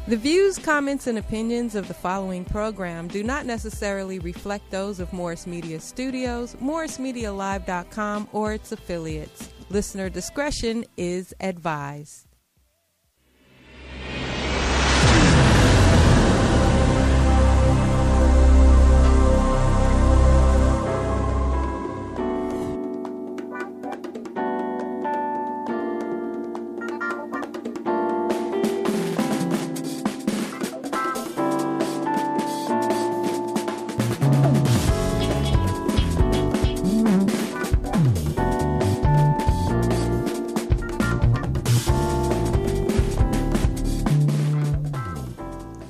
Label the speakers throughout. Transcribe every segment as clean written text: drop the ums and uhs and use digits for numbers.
Speaker 1: The views, comments, and opinions of the following program do not necessarily reflect those of Morris Media Studios, MorrisMediaLive.com, or its affiliates. Listener discretion is advised.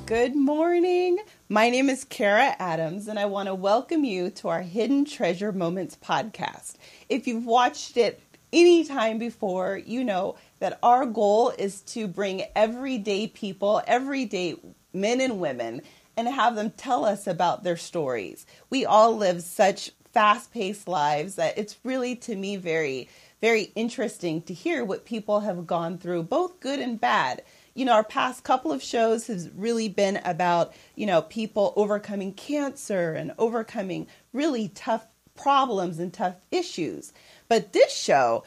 Speaker 2: Good morning. My name is Kara Adams, and I want to welcome you to our Hidden Treasure Moments podcast. If you've watched it any time before, you know that our goal is to bring everyday people, everyday men and women, and have them tell us about their stories. We all live such fast-paced lives that it's really, to me, very, very interesting to hear what people have gone through, both good and bad. You know, our past couple of shows has really been about, people overcoming cancer and overcoming really tough problems and tough issues. But this show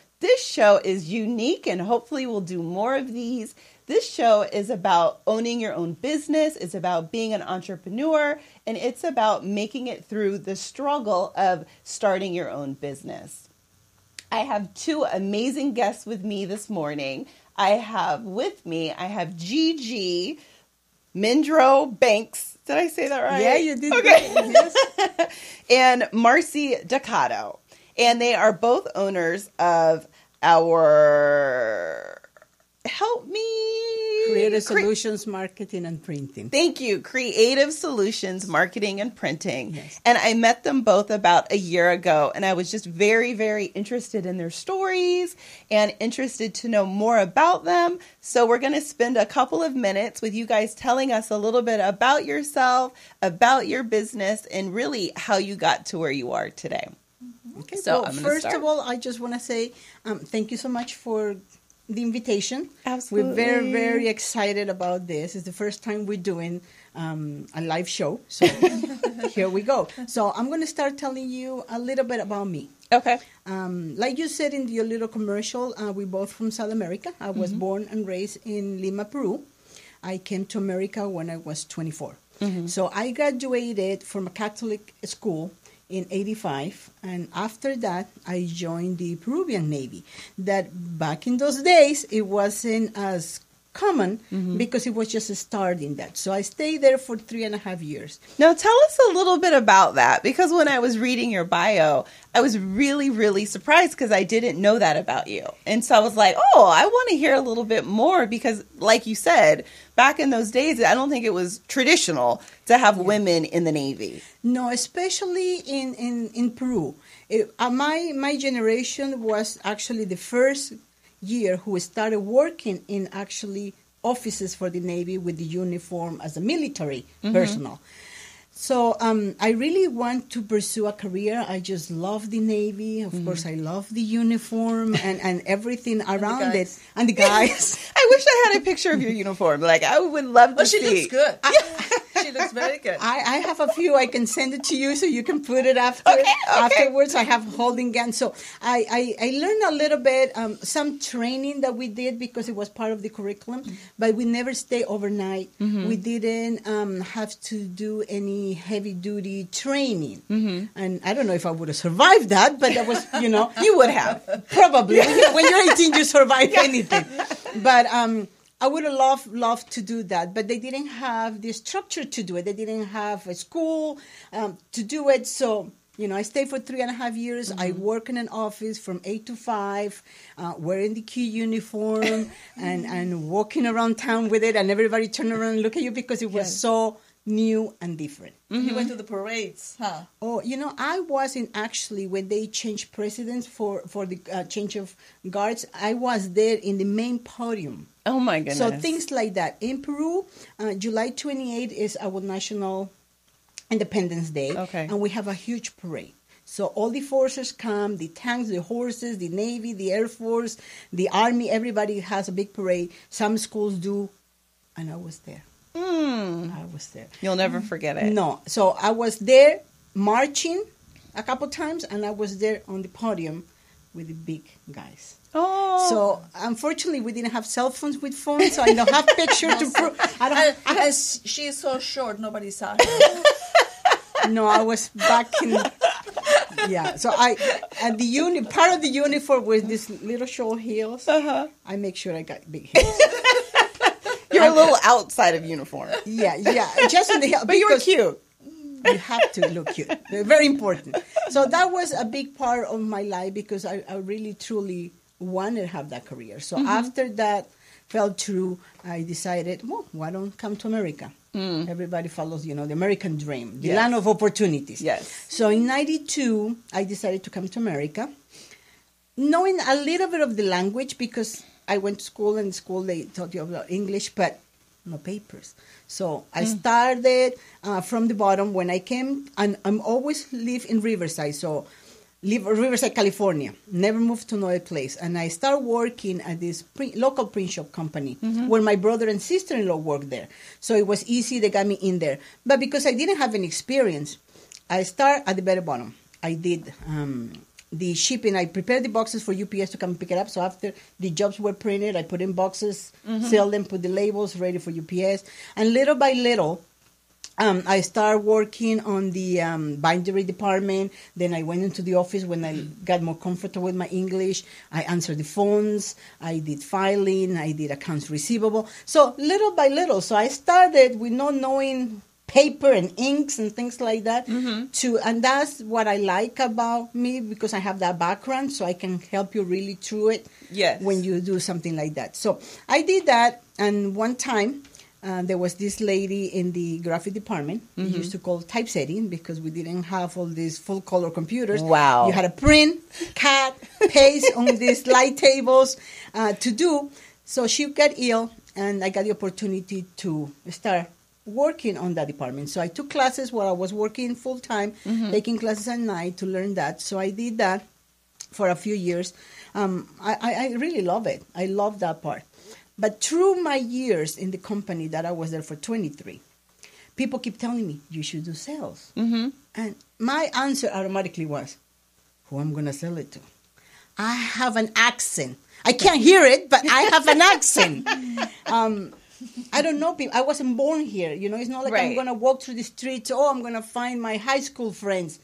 Speaker 2: is unique, and hopefully we'll do more of these. This show is about owning your own business. It's about being an entrepreneur, and it's about making it through the struggle of starting your own business. I have two amazing guests with me this morning. I have Gigi, Mindreau-Banks. Did I say that right?
Speaker 3: Yeah, you did. Okay. Great. Yes.
Speaker 2: And Marcy, Decato. And they are both owners of our, help me.
Speaker 3: Creative Solutions Marketing and Printing.
Speaker 2: Thank you. Creative Solutions Marketing and Printing.
Speaker 3: Yes.
Speaker 2: And I met them both about a year ago, and I was just very, very interested in their stories and interested to know more about them. So we're going to spend a couple of minutes with you guys telling us a little bit about yourself, about your business, and really how you got to where you are today.
Speaker 3: Okay.
Speaker 2: So
Speaker 3: well, first of all, I just want to say thank you so much for the invitation.
Speaker 2: Absolutely.
Speaker 3: We're very, very excited about this. It's the first time we're doing a live show. So here we go. So I'm going to start telling you a little bit about me.
Speaker 2: Okay.
Speaker 3: Like you said in your little commercial, we're both from South America. I was born and raised in Lima, Peru. I came to America when I was 24. So I graduated from a Catholic school in 85, and after that I joined the Peruvian Navy. That back in those days it wasn't as common because it was just starting that. So I stayed there for 3.5 years.
Speaker 2: Now tell us a little bit about that, because when I was reading your bio, I was really, really surprised because I didn't know that about you. And so I was like, oh, I want to hear a little bit more because, like you said, back in those days, I don't think it was traditional to have women in the Navy.
Speaker 3: No, especially in Peru. My generation was actually the first year who started working in actually offices for the Navy with the uniform as a military personnel. So I really want to pursue a career. I just love the Navy. Of course, I love the uniform and everything around it. And the guys.
Speaker 2: I wish I had a picture of your uniform. Like, I would love to see.
Speaker 4: She looks good. She looks very good.
Speaker 3: I have a few. I can send it to you so you can put it afterwards. I have holding guns. So I learned a little bit, some training that we did because it was part of the curriculum, but we never stay overnight. We didn't have to do any heavy duty training. And I don't know if I would have survived that, but that was,
Speaker 2: You would have.
Speaker 3: Probably. When you're 18, you survive anything. But I would have loved to do that, but they didn't have the structure to do it. They didn't have a school to do it. So, I stayed for 3.5 years. I work in an office from 8 to 5, wearing the key uniform and walking around town with it. And everybody turned around and looked at you because it was so new and different.
Speaker 4: You went to the parades, huh?
Speaker 3: Oh, I wasn't actually, when they changed presidents for the change of guards, I was there in the main podium.
Speaker 2: Oh, my goodness.
Speaker 3: So things like that. In Peru, July 28th is our National Independence Day.
Speaker 2: Okay.
Speaker 3: And we have a huge parade. So all the forces come, the tanks, the horses, the Navy, the Air Force, the Army, everybody has a big parade. Some schools do, and I was there. I was there.
Speaker 2: You'll never forget it.
Speaker 3: No. So I was there marching a couple times, and I was there on the podium with the big guys.
Speaker 2: Oh.
Speaker 3: So unfortunately, we didn't have cell phones with phones, so I don't have picture to prove.
Speaker 4: And she's so short, nobody saw her.
Speaker 3: No, I was back in. Yeah, so at the part of the uniform with these little short heels. I make sure I got big heels.
Speaker 2: You're a little outside of uniform.
Speaker 3: Yeah, just in the heel.
Speaker 2: But you were cute.
Speaker 3: You have to look cute. Very important. So that was a big part of my life because I really, truly wanted to have that career. So after that fell through, I decided, well, why don't come to America? Everybody follows, the American dream, the land of opportunities.
Speaker 2: Yes.
Speaker 3: So in 92, I decided to come to America, knowing a little bit of the language because I went to school, and in school they taught you about English, but no papers. So I started from the bottom when I came, and I'm always live in Riverside, so Riverside, California. Never moved to another place. And I started working at this local print shop company where my brother and sister-in-law worked there. So it was easy. They got me in there. But because I didn't have any experience, I started at the very bottom. I did the shipping. I prepared the boxes for UPS to come pick it up. So after the jobs were printed, I put in boxes, sell them, put the labels ready for UPS. And little by little, I started working on the bindery department. Then I went into the office when I got more comfortable with my English. I answered the phones. I did filing. I did accounts receivable. So little by little. So I started with not knowing paper and inks and things like that. And that's what I like about me because I have that background. So I can help you really through it when you do something like that. So I did that. And one time, there was this lady in the graphic department. We used to call typesetting because we didn't have all these full-color computers.
Speaker 2: Wow.
Speaker 3: You had to print, cut, paste on these light tables to do. So she got ill, and I got the opportunity to start working on that department. So I took classes while I was working full-time, taking classes at night to learn that. So I did that for a few years. I really love it. I love that part. But through my years in the company that I was there for 23, people keep telling me, you should do sales. And my answer automatically was, who I'm going to sell it to? I have an accent. I can't hear it, but I have an accent. I don't know people. I wasn't born here. It's not like I'm going to walk through the streets. I'm going to find my high school friends.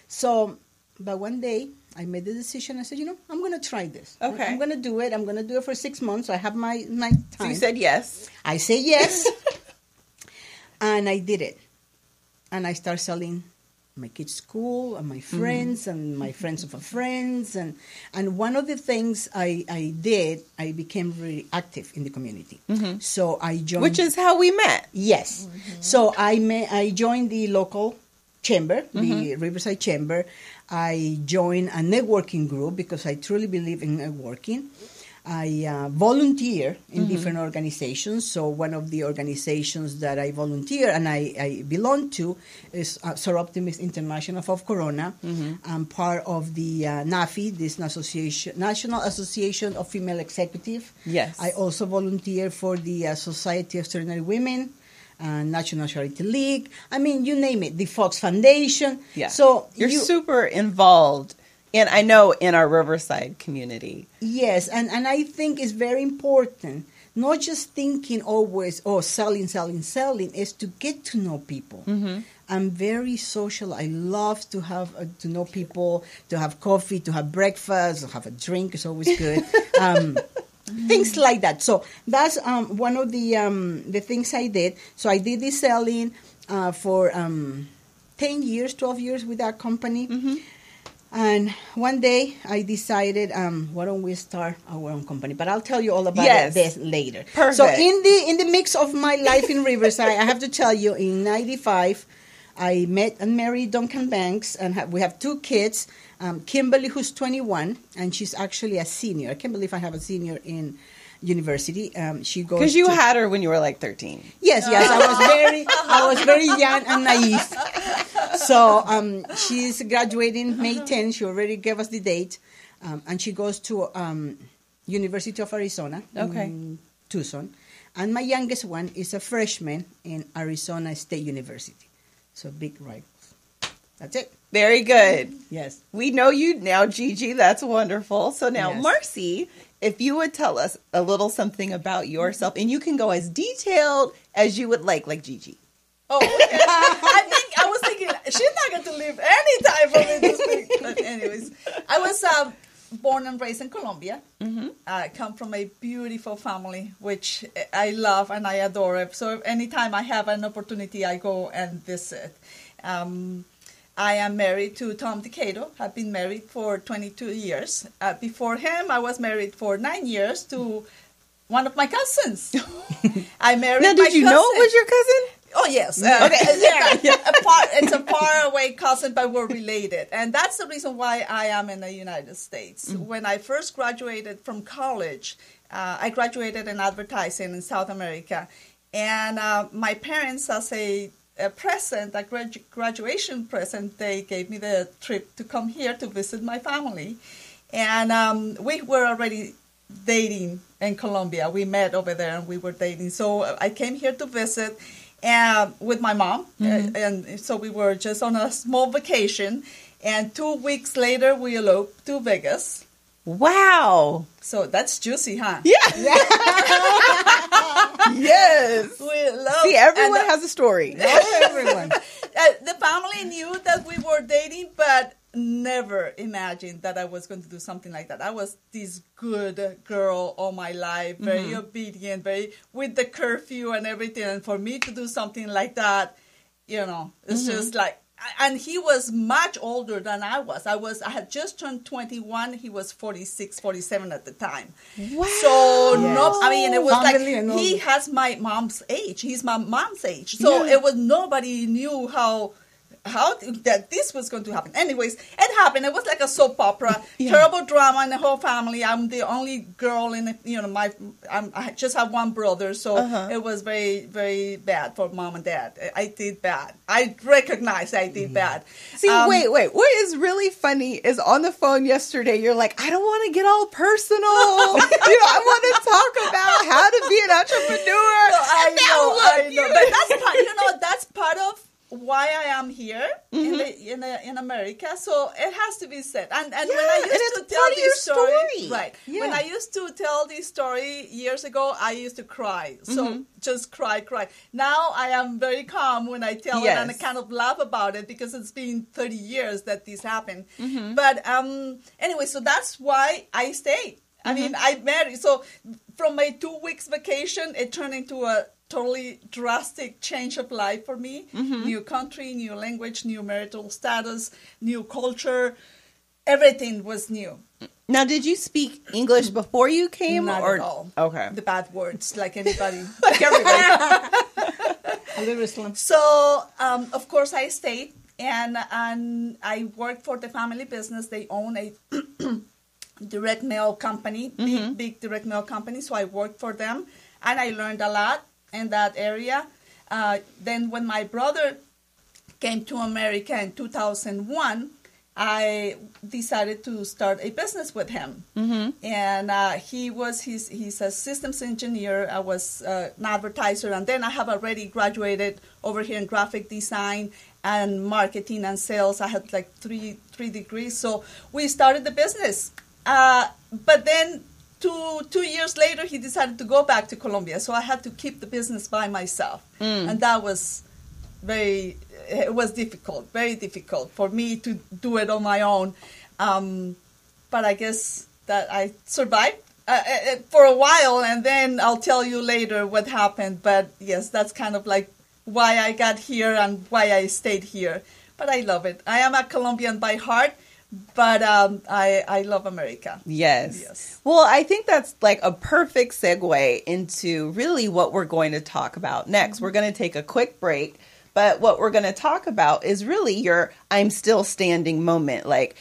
Speaker 3: So, but one day, I made the decision. I said, I'm going to try this.
Speaker 2: Okay.
Speaker 3: I'm going to do it. I'm going to do it for 6 months. I have my time.
Speaker 2: So you said yes.
Speaker 3: I said yes. And I did it. And I started selling my kids' school and my friends and my friends of friends. And one of the things I did, I became really active in the community. So I joined.
Speaker 2: Which is how we met.
Speaker 3: Yes. So I joined the local chamber, the Riverside Chamber. I joined a networking group because I truly believe in networking. I volunteer in different organizations. So one of the organizations that I volunteer and I belong to is Soroptimist International of Corona. I'm part of the NAFI, this National Association of Female Executives.
Speaker 2: Yes.
Speaker 3: I also volunteer for the Society of Extraordinary Women. National Charity League. I mean, you name it. The Fox Foundation.
Speaker 2: Yeah.
Speaker 3: So
Speaker 2: you're super involved, and I know in our Riverside community.
Speaker 3: Yes, and I think it's very important. Not just thinking always, selling, is to get to know people. I'm very social. I love to have to know people, to have coffee, to have breakfast, to have a drink. It's always good. Things like that. So that's one of the things I did. So I did this selling for 10 years, 12 years with that company. And one day I decided, why don't we start our own company? But I'll tell you all about this later.
Speaker 2: Perfect.
Speaker 3: So in the mix of my life in Riverside, I have to tell you, in 95, I met and married Duncan Banks, and we have 2 kids. Kimberly, who's 21, and she's actually a senior. I can't believe I have a senior in university. She goes
Speaker 2: because you had her when you were like 13.
Speaker 3: Yes. I was very young and naive. So she's graduating May 10th. She already gave us the date, and she goes to University of Arizona in Tucson. And my youngest one is a freshman in Arizona State University. So big rivals. That's it.
Speaker 2: Very good.
Speaker 3: Yes.
Speaker 2: We know you now, Gigi. That's wonderful. So now,
Speaker 3: Yes.
Speaker 2: Marcy, if you would tell us a little something about yourself, and you can go as detailed as you would like Gigi.
Speaker 4: Oh, okay. I was thinking she's not going to leave any time for me to speak. But anyways, I was born and raised in Colombia. I come from a beautiful family, which I love and I adore. So anytime I have an opportunity, I go and visit. I am married to Tom Decato. I've been married for 22 years. Before him, I was married for 9 years to one of my cousins. I married
Speaker 2: Now,
Speaker 4: my
Speaker 2: did you know it was your cousin?
Speaker 4: Oh, yes.
Speaker 2: Okay.
Speaker 4: It's a far-away cousin, but we're related. And that's the reason why I am in the United States. When I first graduated from college, I graduated in advertising in South America. And my parents, as a present, a graduation present, they gave me the trip to come here to visit my family. And we were already dating in Colombia. We met over there and we were dating. So I came here to visit with my mom. And so we were just on a small vacation. And 2 weeks later, we eloped to Vegas.
Speaker 2: Wow.
Speaker 4: So that's juicy, huh?
Speaker 2: Yeah. Yes.
Speaker 4: We eloped.
Speaker 2: See, everyone has a story.
Speaker 3: Everyone.
Speaker 4: The family knew that we were dating, but never imagined that I was going to do something like that. I was this good girl all my life, very obedient, very with the curfew and everything. And for me to do something like that, it's just like, and he was much older than I was. I had just turned 21. He was 46, 47 at the time.
Speaker 2: Wow.
Speaker 4: So, it was
Speaker 3: Family
Speaker 4: like,
Speaker 3: and all.
Speaker 4: he has my mom's age. He's my mom's age. So it was, nobody knew how that this was going to happen. Anyways, it happened. It was like a soap opera, terrible drama in the whole family. I'm the only girl in I just have one brother, so it was very, very bad for mom and dad. I did bad. I recognize I did bad.
Speaker 2: See, wait. What is really funny is on the phone yesterday, you're like, I don't want to get all personal. I want to talk about how to be an entrepreneur.
Speaker 4: I know. But that's part of why I am here in America, so it has to be said. And when I used to tell this story, right?
Speaker 2: Yeah.
Speaker 4: When I used to tell this story years ago, I used to cry. So just cry. Now I am very calm when I tell it, and I kind of laugh about it because it's been 30 years that this happened. But anyway, so that's why I stayed. I mean, I married. So from my 2 weeks vacation, it turned into a totally drastic change of life for me. New country, new language, new marital status, new culture. Everything was new.
Speaker 2: Now, did you speak English before you came?
Speaker 4: Not
Speaker 2: or
Speaker 4: at all.
Speaker 2: Okay.
Speaker 4: The bad words, like anybody.
Speaker 2: Like everybody.
Speaker 3: A little Islam.
Speaker 4: So, of course, I stayed, and I worked for the family business. They own a direct mail company, big direct mail company. So I worked for them, and I learned a lot in that area. Then when my brother came to America in 2001, I decided to start a business with him. And he's a systems engineer. I was an advertiser, and then I have already graduated over here in graphic design and marketing and sales. I had like three degrees. So we started the business. But then 2 years later, he decided to go back to Colombia. So I had to keep the business by myself. And that was difficult, very difficult for me to do it on my own. But I guess that I survived for a while, and then I'll tell you later what happened. But yes, that's kind of like why I got here and why I stayed here. But I love it. I am a Colombian by heart. But I love America.
Speaker 2: Yes. Well, I think that's like a perfect segue into really what we're going to talk about next. We're going to take a quick break. But what we're going to talk about is really your I'm still standing moment. Like,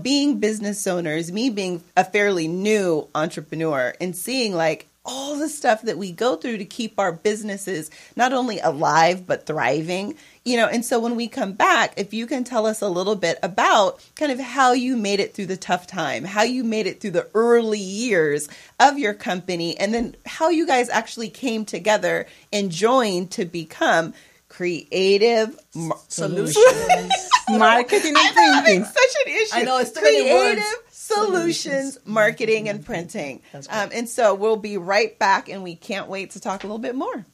Speaker 2: being business owners, me being a fairly new entrepreneur and seeing like all the stuff that we go through to keep our businesses not only alive, but thriving. And so when we come back, if you can tell us a little bit about kind of how you made it through the tough time, how you made it through the early years of your company, and then how you guys actually came together and joined to become Creative
Speaker 3: Solutions. Marketing and
Speaker 2: I'm having
Speaker 3: printing.
Speaker 2: such an issue.
Speaker 4: I know, it's too many words.
Speaker 2: Creative Solutions, Marketing and Printing. And so we'll be right back, and we can't wait to talk a little bit more.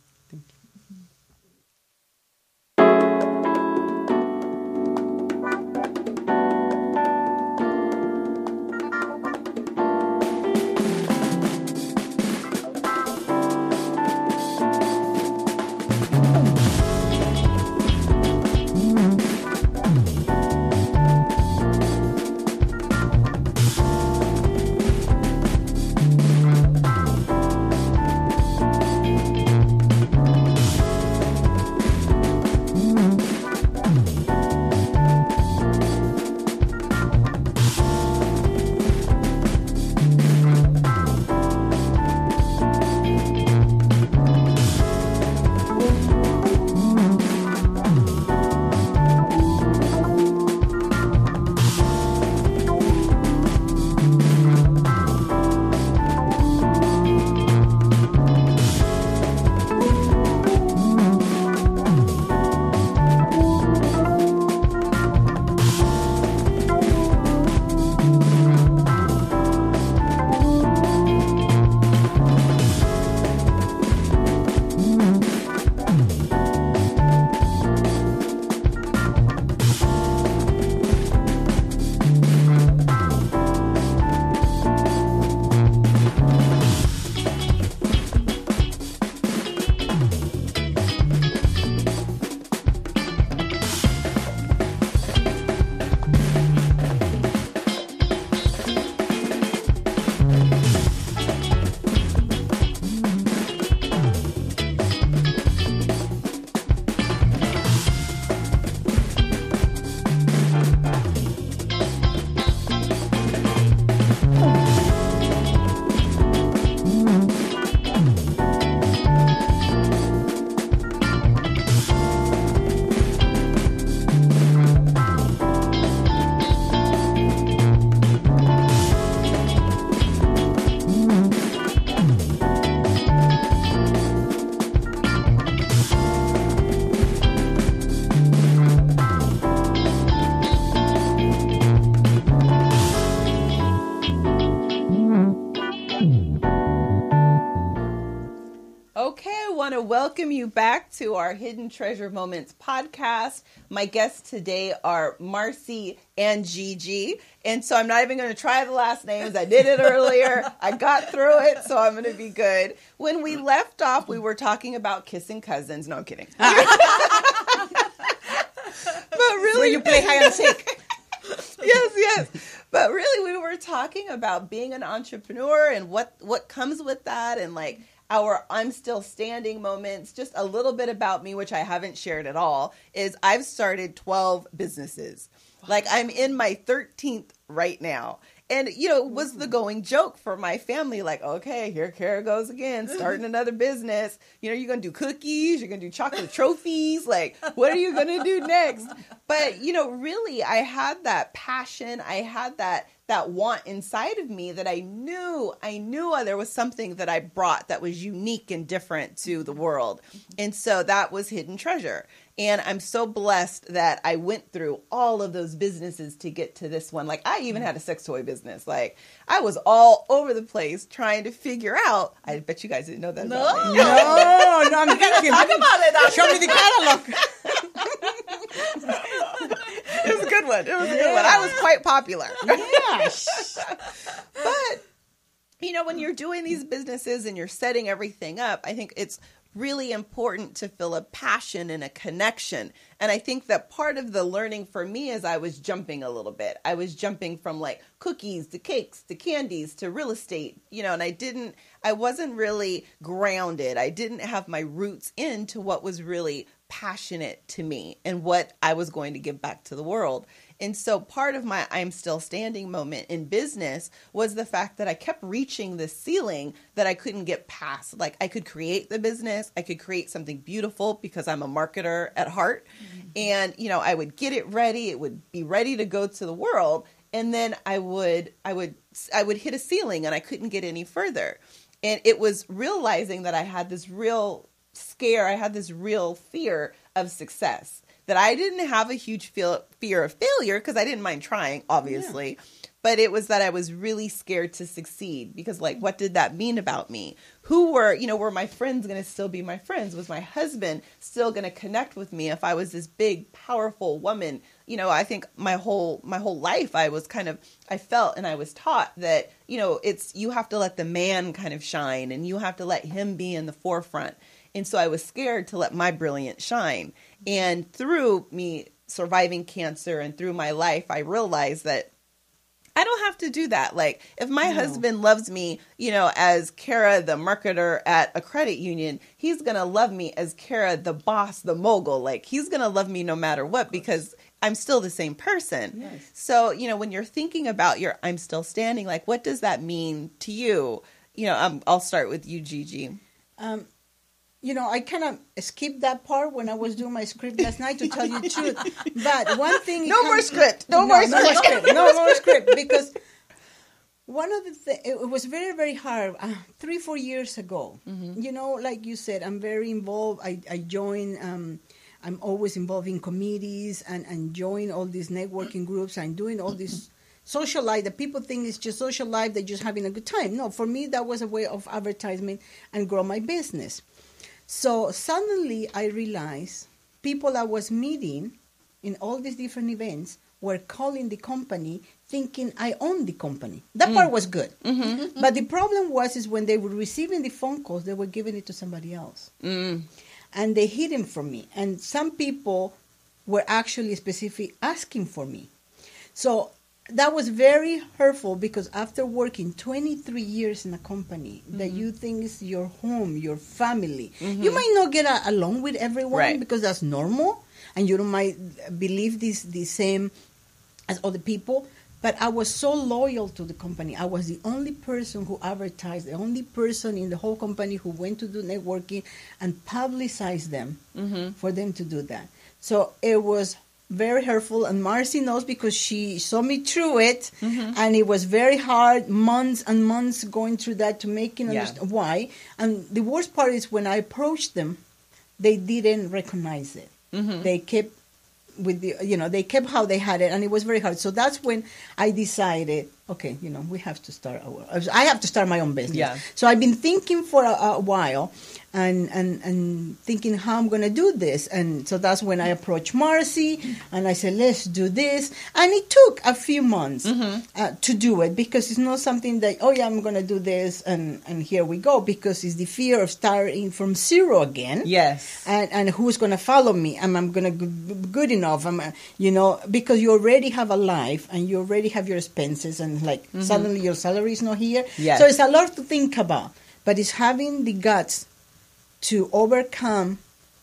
Speaker 2: Welcome you back to our Hidden Treasure Moments podcast. My guests today are Marcy and Gigi. And so I'm not even going to try the last names. I did it earlier. I got through it, so I'm going to be good. When we left off, we were talking about kissing cousins. No, I'm kidding. But really,
Speaker 3: Where you play hide and seek.
Speaker 2: Yes. But really, we were talking about being an entrepreneur and what comes with that, and like our I'm still standing moments. Just a little bit about me, which I haven't shared at all, is I've started 12 businesses. Wow. Like I'm in my 13th right now. And, it was the going joke for my family. Like, okay, here Kara goes again, starting another business. You're going to do cookies. You're going to do chocolate trophies. Like, what are you going to do next? But, really, I had that passion. I had that want inside of me that I knew there was something that I brought that was unique and different to the world. And so that was Hidden Treasure. And I'm so blessed that I went through all of those businesses to get to this one. Like, I even had a sex toy business. Like, I was all over the place trying to figure out. I bet you guys didn't know that about me.
Speaker 3: No, I'm thinking.
Speaker 4: Talk about it.
Speaker 3: Show me the catalog.
Speaker 2: It was a good one. I was quite popular.
Speaker 3: Yes.
Speaker 2: But, when you're doing these businesses and you're setting everything up, I think it's really important to feel a passion and a connection. And I think that part of the learning for me is I was jumping a little bit. I was jumping from like cookies to cakes to candies to real estate, and I wasn't really grounded. I didn't have my roots into what was really passionate to me and what I was going to give back to the world. And so part of my I'm still standing moment in business was the fact that I kept reaching this ceiling that I couldn't get past. Like I could create the business, I could create something beautiful because I'm a marketer at heart. And, I would get it ready. It would be ready to go to the world. And then I would hit a ceiling and I couldn't get any further. And it was realizing that I had this real scare. I had this real fear of success, that I didn't have a huge fear of failure because I didn't mind trying, obviously. Yeah. But it was that I was really scared to succeed because, like, what did that mean about me? Were my friends going to still be my friends? Was my husband still going to connect with me if I was this big, powerful woman? I think my whole life I felt and I was taught that, you have to let the man kind of shine and you have to let him be in the forefront. And so I was scared to let my brilliance shine. And through me surviving cancer and through my life, I realized that I don't have to do that. Like, if my husband loves me, as Kara, the marketer at a credit union, he's going to love me as Kara, the boss, the mogul. Like, he's going to love me no matter what because I'm still the same person. Yes. So, when you're thinking about I'm still standing, like, what does that mean to you? I'll start with you, Gigi.
Speaker 3: I kind of skipped that part when I was doing my script last night, to tell you the truth. But one thing...
Speaker 2: No more script,
Speaker 3: because one of the things... It was very, very hard 3-4 years ago. Mm-hmm. Like you said, I'm very involved. I join... I'm always involved in committees and join all these networking groups. I'm doing all this social life that people think is just social life. They're just having a good time. No, for me, that was a way of advertisement and grow my business. So suddenly I realized people I was meeting in all these different events were calling the company thinking I owned the company. That part was good. Mm-hmm. But the problem is when they were receiving the phone calls, they were giving it to somebody else. Mm. And they hid it from me. And some people were actually specifically asking for me. So that was very hurtful because after working 23 years in a company that you think is your home, your family, you might not get along with everyone because that's normal, and you might believe the same as other people. But I was so loyal to the company. I was the only person who advertised, the only person in the whole company who went to do networking and publicized them for them to do that. So it was very hurtful, and Marcy knows because she saw me through it, and it was very hard, months and months going through that to make it understand why. And the worst part is when I approached them, they didn't recognize it. They kept with they kept how they had it, and it was very hard. So that's when I decided, okay, we have to start. I have to start my own business. Yeah. So I've been thinking for a while, and thinking how I'm going to do this. And so that's when I approached Marcy, and I said, let's do this. And it took a few months to do it, because it's not something that, I'm going to do this, and here we go, because it's the fear of starting from zero again. Yes. And who's going to follow me? Am I going to be good enough? Because you already have a life, and you already have your expenses, and suddenly your salary is not here. Yes. So it's a lot to think about. But it's having the guts to overcome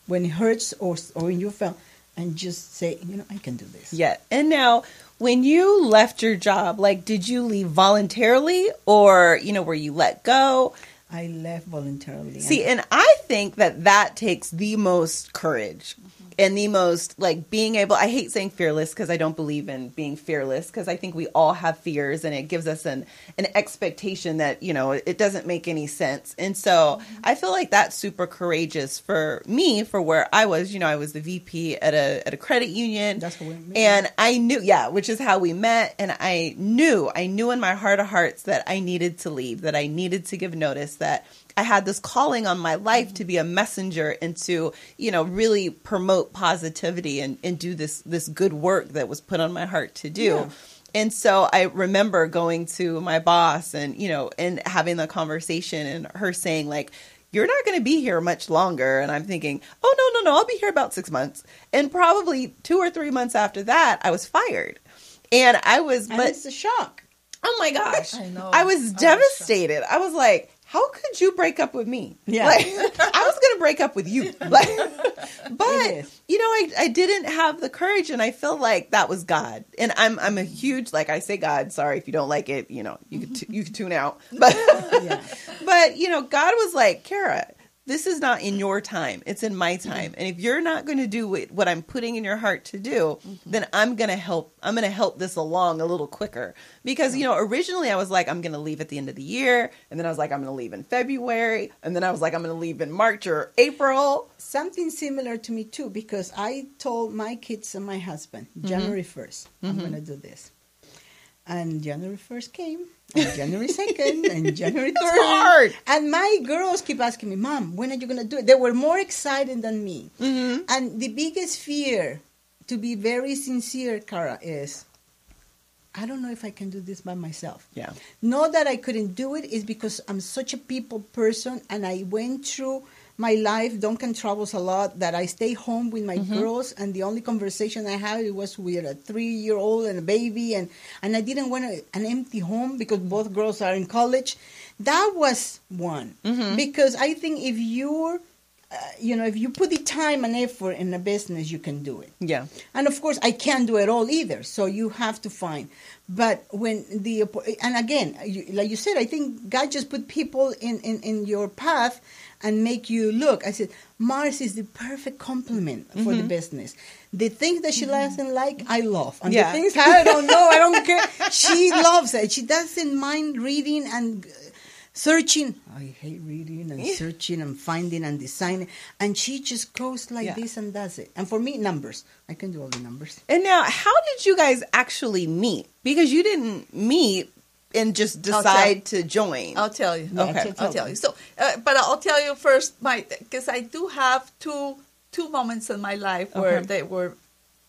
Speaker 3: when it hurts or when you fail, and just say, I can do this.
Speaker 2: Yeah. And now, when you left your job, did you leave voluntarily, or, were you let go?
Speaker 3: I left voluntarily.
Speaker 2: See, and I think that takes the most courage. And the most, being able, I hate saying fearless, because I don't believe in being fearless, because I think we all have fears, and it gives us an expectation that, it doesn't make any sense. And so I feel like that's super courageous for me, for where I was. I was the VP at a credit union. That's what we met. And I knew, which is how we met. And I knew in my heart of hearts that I needed to leave, that I needed to give notice, that I had this calling on my life to be a messenger and to, really promote positivity and do this good work that was put on my heart to do. Yeah. And so I remember going to my boss and, and having the conversation, and her saying, you're not going to be here much longer. And I'm thinking, oh, no, I'll be here about 6 months. And probably 2 or 3 months after that, I was fired. And
Speaker 3: it's a shock.
Speaker 2: Oh my gosh.
Speaker 4: I know.
Speaker 2: I was devastated. I was like, how could you break up with me? Yeah. I was going to break up with you. But I didn't have the courage, and I feel like that was God. And I'm a huge, like I say, God. Sorry if you don't like it. You could tune out. But but God was like, Kara, this is not in your time. It's in my time. And if you're not going to do what I'm putting in your heart to do, then I'm going to help. I'm going to help this along a little quicker. Because, originally I was like, I'm going to leave at the end of the year. And then I was like, I'm going to leave in February. And then I was like, I'm going to leave in March or April.
Speaker 3: Something similar to me too, because I told my kids and my husband, January 1st, I'm going to do this. And January 1st came, and January 2nd, and January 3rd.
Speaker 2: Hard.
Speaker 3: And my girls keep asking me, Mom, when are you going to do it? They were more excited than me. Mm-hmm. And the biggest fear, to be very sincere, Kara, is, I don't know if I can do this by myself.
Speaker 2: Yeah.
Speaker 3: Not that I couldn't do it, is because I'm such a people person, and I went through my life, Duncan travels a lot, that I stay home with my girls, and the only conversation I had was with a 3-year-old and a baby, and I didn't want an empty home because both girls are in college. That was one. Because I think if you're, if you put the time and effort in a business, you can do it.
Speaker 2: Yeah.
Speaker 3: And of course, I can't do it all either, so you have to find. But and again, like you said, I think God just put people in your path and make you look. I said, Marcy is the perfect complement for the business. The things that she doesn't like, I love. And the things I don't know, I don't care. She loves it. She doesn't mind reading and searching. I hate reading and searching and finding and designing. And she just goes like this and does it. And for me, numbers. I can do all the numbers.
Speaker 2: And now, how did you guys actually meet? Because you didn't meet and just decide to join.
Speaker 4: I'll tell you.
Speaker 3: Yeah,
Speaker 4: Okay, I'll tell you. So, but I'll tell you first, because I do have two moments in my life where they were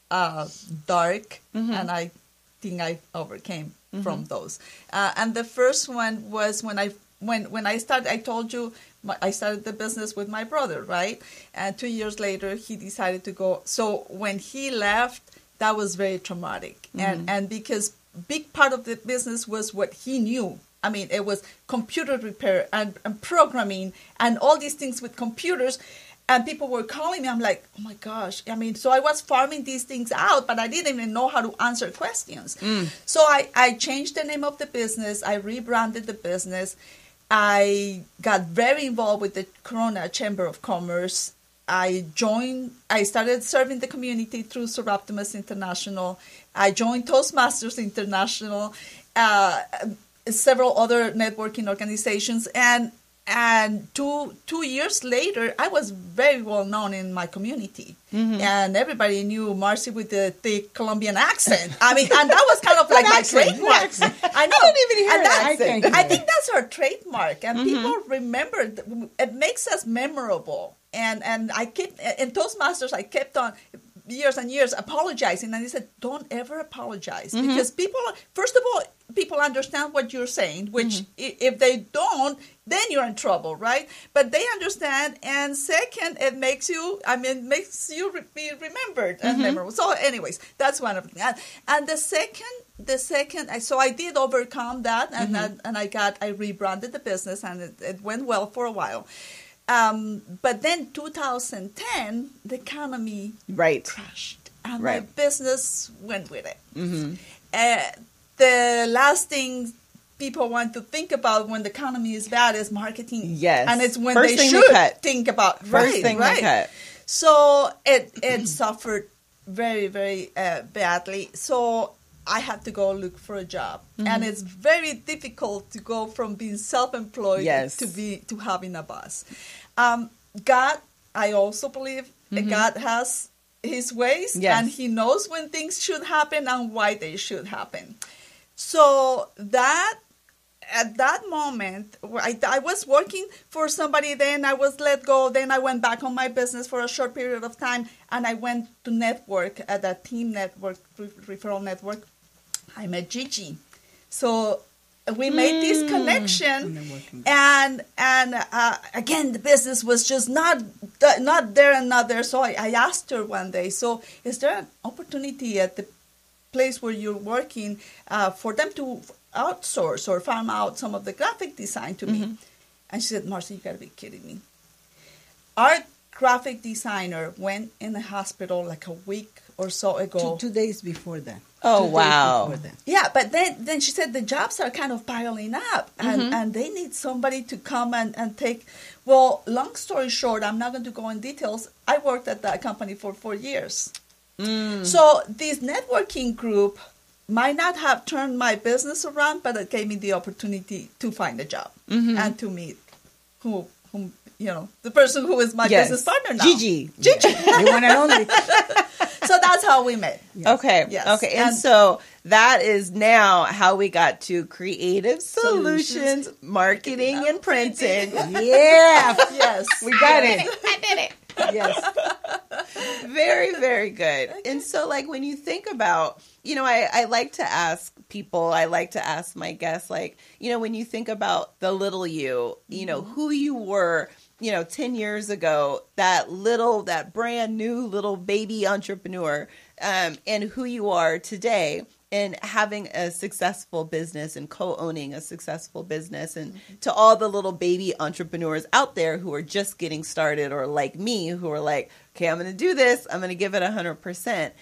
Speaker 4: dark, and I think I overcame from those. And the first one was when I started. I told you I started the business with my brother, right? And 2 years later, he decided to go. So when he left, that was very traumatic, and because big part of the business was what he knew. I mean, it was computer repair and programming and all these things with computers. And people were calling me. I'm like, oh my gosh. I mean, so I was farming these things out, but I didn't even know how to answer questions. So I changed the name of the business. I rebranded the business. I got very involved with the Corona Chamber of Commerce. I started serving the community through Soraptimus International. I joined Toastmasters International, several other networking organizations, and 2 years later, I was very well known in my community, and everybody knew Marcy with the thick Colombian accent. I mean, and that was kind of like my trademark. I know.
Speaker 2: I don't even hear that accent.
Speaker 4: I think that's our trademark, and people remember. It makes us memorable. And I kept in Toastmasters. I kept on years and years apologizing, and they said, "Don't ever apologize because people. First of all, people understand what you're saying. Which if they don't, then you're in trouble, right? But they understand, and second, it makes you. Makes you be remembered and memorable. So, anyways, that's one of them. And the second, so I did overcome that, and I rebranded the business, and it went well for a while. But then 2010, the economy crashed, and my business went with it. The last thing people want to think about when the economy is bad is marketing.
Speaker 2: Yes.
Speaker 4: And it's when
Speaker 2: First
Speaker 4: they should think about.
Speaker 2: First thing they cut.
Speaker 4: So it suffered very, very badly. So I had to go look for a job. And it's very difficult to go from being self-employed to having a boss. God, I also believe that God has his ways, and he knows when things should happen and why they should happen. So at that moment, I was working for somebody, then I was let go, then I went back on my business for a short period of time, and I went to network at a team network, referral network. I met Gigi. So we made this connection, and again, the business was just not there and not there. So I asked her one day, so is there an opportunity at the place where you're working for them to outsource or farm out some of the graphic design to me? And she said, Marcy, you got to be kidding me. graphic designer went in the hospital like a week or so ago.
Speaker 3: 2 days before that.
Speaker 2: Oh,
Speaker 3: 2 days
Speaker 2: wow.
Speaker 3: before that.
Speaker 4: Yeah, but then she said the jobs are kind of piling up, and they need somebody to come and take. Well, long story short, I'm not going to go in details. I worked at that company for 4 years. So this networking group might not have turned my business around, but it gave me the opportunity to find a job and to meet who the person who is my business partner now.
Speaker 2: Gigi.
Speaker 3: The one and only.
Speaker 4: So that's how we met.
Speaker 2: Okay.
Speaker 4: Yes.
Speaker 2: Okay. And so that is now how we got to Creative Solutions, Marketing and Printing.
Speaker 3: Yeah.
Speaker 4: Yes.
Speaker 3: We got it.
Speaker 2: I did it.
Speaker 3: Yes.
Speaker 2: Very, very good. And so, like, when you think about, I like to ask people, I like to ask my guests, like, when you think about the little you, who you were, 10 years ago, that brand new little baby entrepreneur, and who you are today, and having a successful business and co-owning a successful business, and to all the little baby entrepreneurs out there who are just getting started, or like me, who are like, okay, I'm going to do this, I'm going to give it 100%.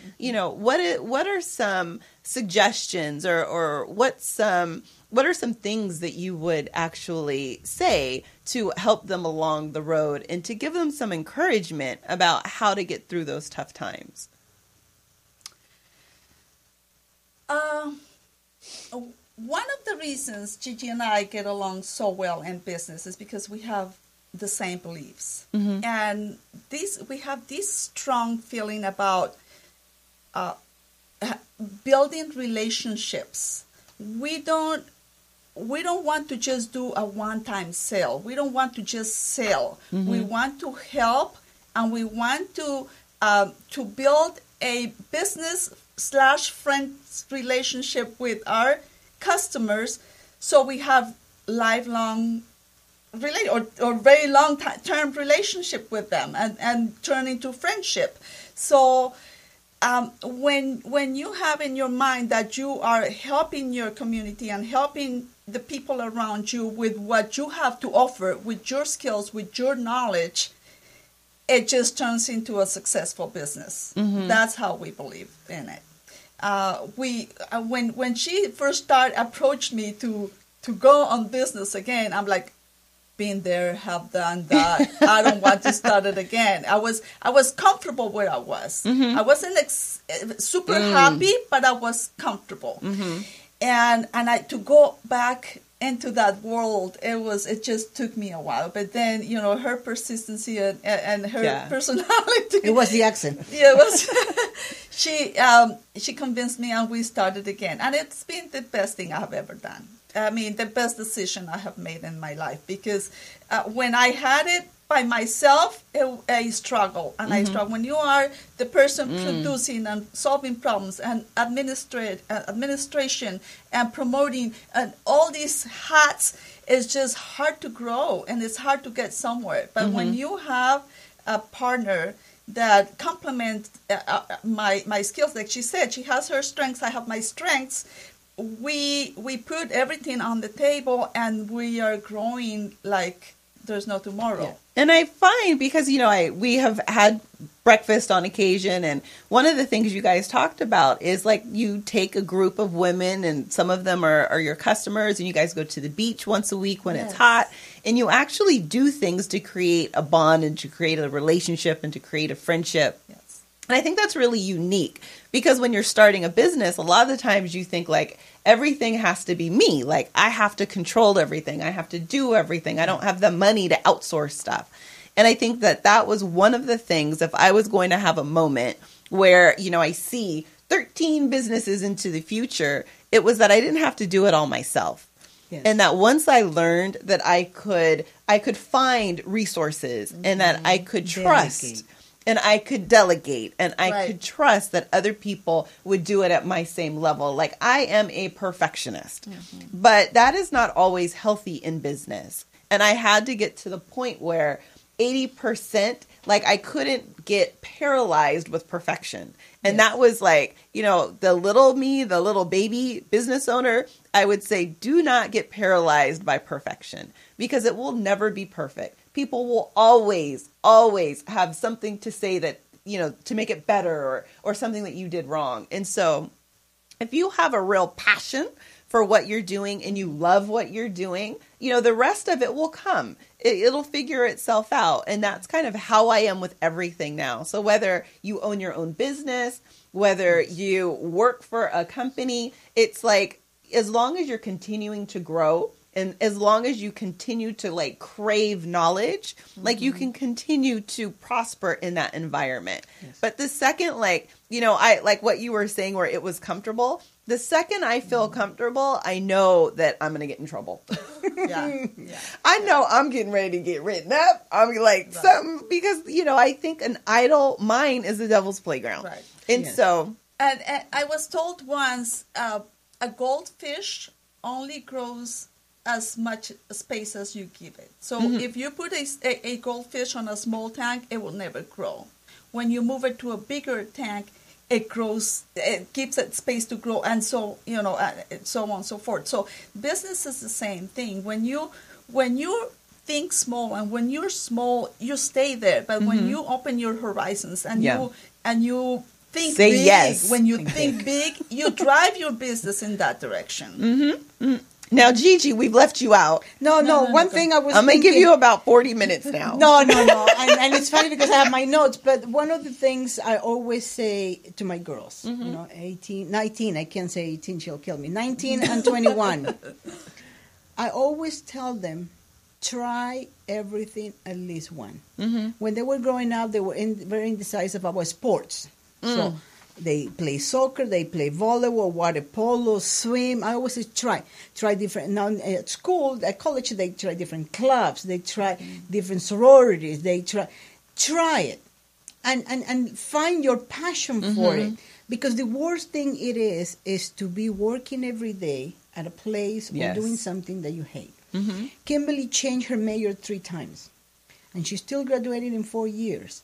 Speaker 2: What are some suggestions, or what are some things that you would actually say to help them along the road and to give them some encouragement about how to get through those tough times?
Speaker 4: One of the reasons Gigi and I get along so well in business is because we have the same beliefs. And we have this strong feeling about building relationships. We don't want to just do a one-time sale. We don't want to just sell. We want to help, and we want to build a business/friends relationship with our customers, so we have lifelong or very long term relationship with them, and turn into friendship. So when you have in your mind that you are helping your community and helping the people around you with what you have to offer, with your skills, with your knowledge, it just turns into a successful business. That's how we believe in it. When she first approached me to go on business again, I'm like, been there, have done that. I don't want to start it again. I was comfortable where I was. I wasn't super happy, but I was comfortable. And to go back into that world, it just took me a while. But then, her persistency and her personality.
Speaker 3: It was the accent.
Speaker 4: Yeah, it was. She convinced me, and we started again. And it's been the best thing I have ever done. I mean, the best decision I have made in my life, because when I had it by myself, I struggle. And I struggle. When you are the person producing and solving problems and administration and promoting and all these hats, it's just hard to grow, and it's hard to get somewhere. But when you have a partner that complements my skills, like she said, she has her strengths, I have my strengths. We put everything on the table, and we are growing like there's no tomorrow.
Speaker 2: Yeah. And I find, because we have had breakfast on occasion, and one of the things you guys talked about is, like, you take a group of women, and some of them are your customers, and you guys go to the beach once a week when it's hot, and you actually do things to create a bond and to create a relationship and to create a friendship.
Speaker 4: Yes.
Speaker 2: And I think that's really unique, because when you're starting a business, a lot of the times you think, like, everything has to be me. Like, I have to control everything. I have to do everything. I don't have the money to outsource stuff. And I think that was one of the things, if I was going to have a moment where, I see 13 businesses into the future, it was that I didn't have to do it all myself. Yes. And that once I learned that I could find resources, and that I could trust, and I could delegate, and I could trust that other people would do it at my same level. Like, I am a perfectionist, but that is not always healthy in business. And I had to get to the point where 80%, like, I couldn't get paralyzed with perfection. And that was like, the little me, the little baby business owner, I would say, do not get paralyzed by perfection, because it will never be perfect. people will always have something to say that, you know, to make it better or something that you did wrong. And so if you have a real passion for what you're doing and you love what you're doing, you know, the rest of it will come. It'll figure itself out. And that's kind of how I am with everything now. So whether you own your own business, whether you work for a company, it's like, as long as you're continuing to grow and as long as you continue to like crave knowledge, like you can continue to prosper in that environment. Yes. But the second, like, you know, I like what you were saying where it was comfortable. The second I feel comfortable, I know that I'm going to get in trouble. I know I'm getting ready to get written up. I'll be like something because, you know, I think an idle mind is the devil's playground.
Speaker 4: Right.
Speaker 2: And so.
Speaker 4: And I was told once, a goldfish only grows as much space as you give it. So if you put a goldfish on a small tank, it will never grow. When you move it to a bigger tank, it grows, it gives it space to grow, and so, you know, so on and so forth. So business is the same thing. When you think small, and when you're small, you stay there. But when you open your horizons and you think
Speaker 2: Say
Speaker 4: big,
Speaker 2: yes.
Speaker 4: when you think big, you drive your business in that direction.
Speaker 2: Now, Gigi, we've left you out.
Speaker 3: No, one thing I was
Speaker 2: I'm going to give you about 40 minutes now.
Speaker 3: No. And it's funny because I have my notes, but one of the things I always say to my girls, you know, 18, 19, I can't say 18, she'll kill me, 19 and 21, I always tell them, try everything at least one. When they were growing up, they were very indecisive about sports. So they play soccer, they play volleyball, water polo, swim. I always say try different. Now at school, at college, they try different clubs. They try different sororities. They try it, and find your passion for it. Because the worst thing it is to be working every day at a place or doing something that you hate. Kimberly changed her major 3 times, and she still graduated in 4 years.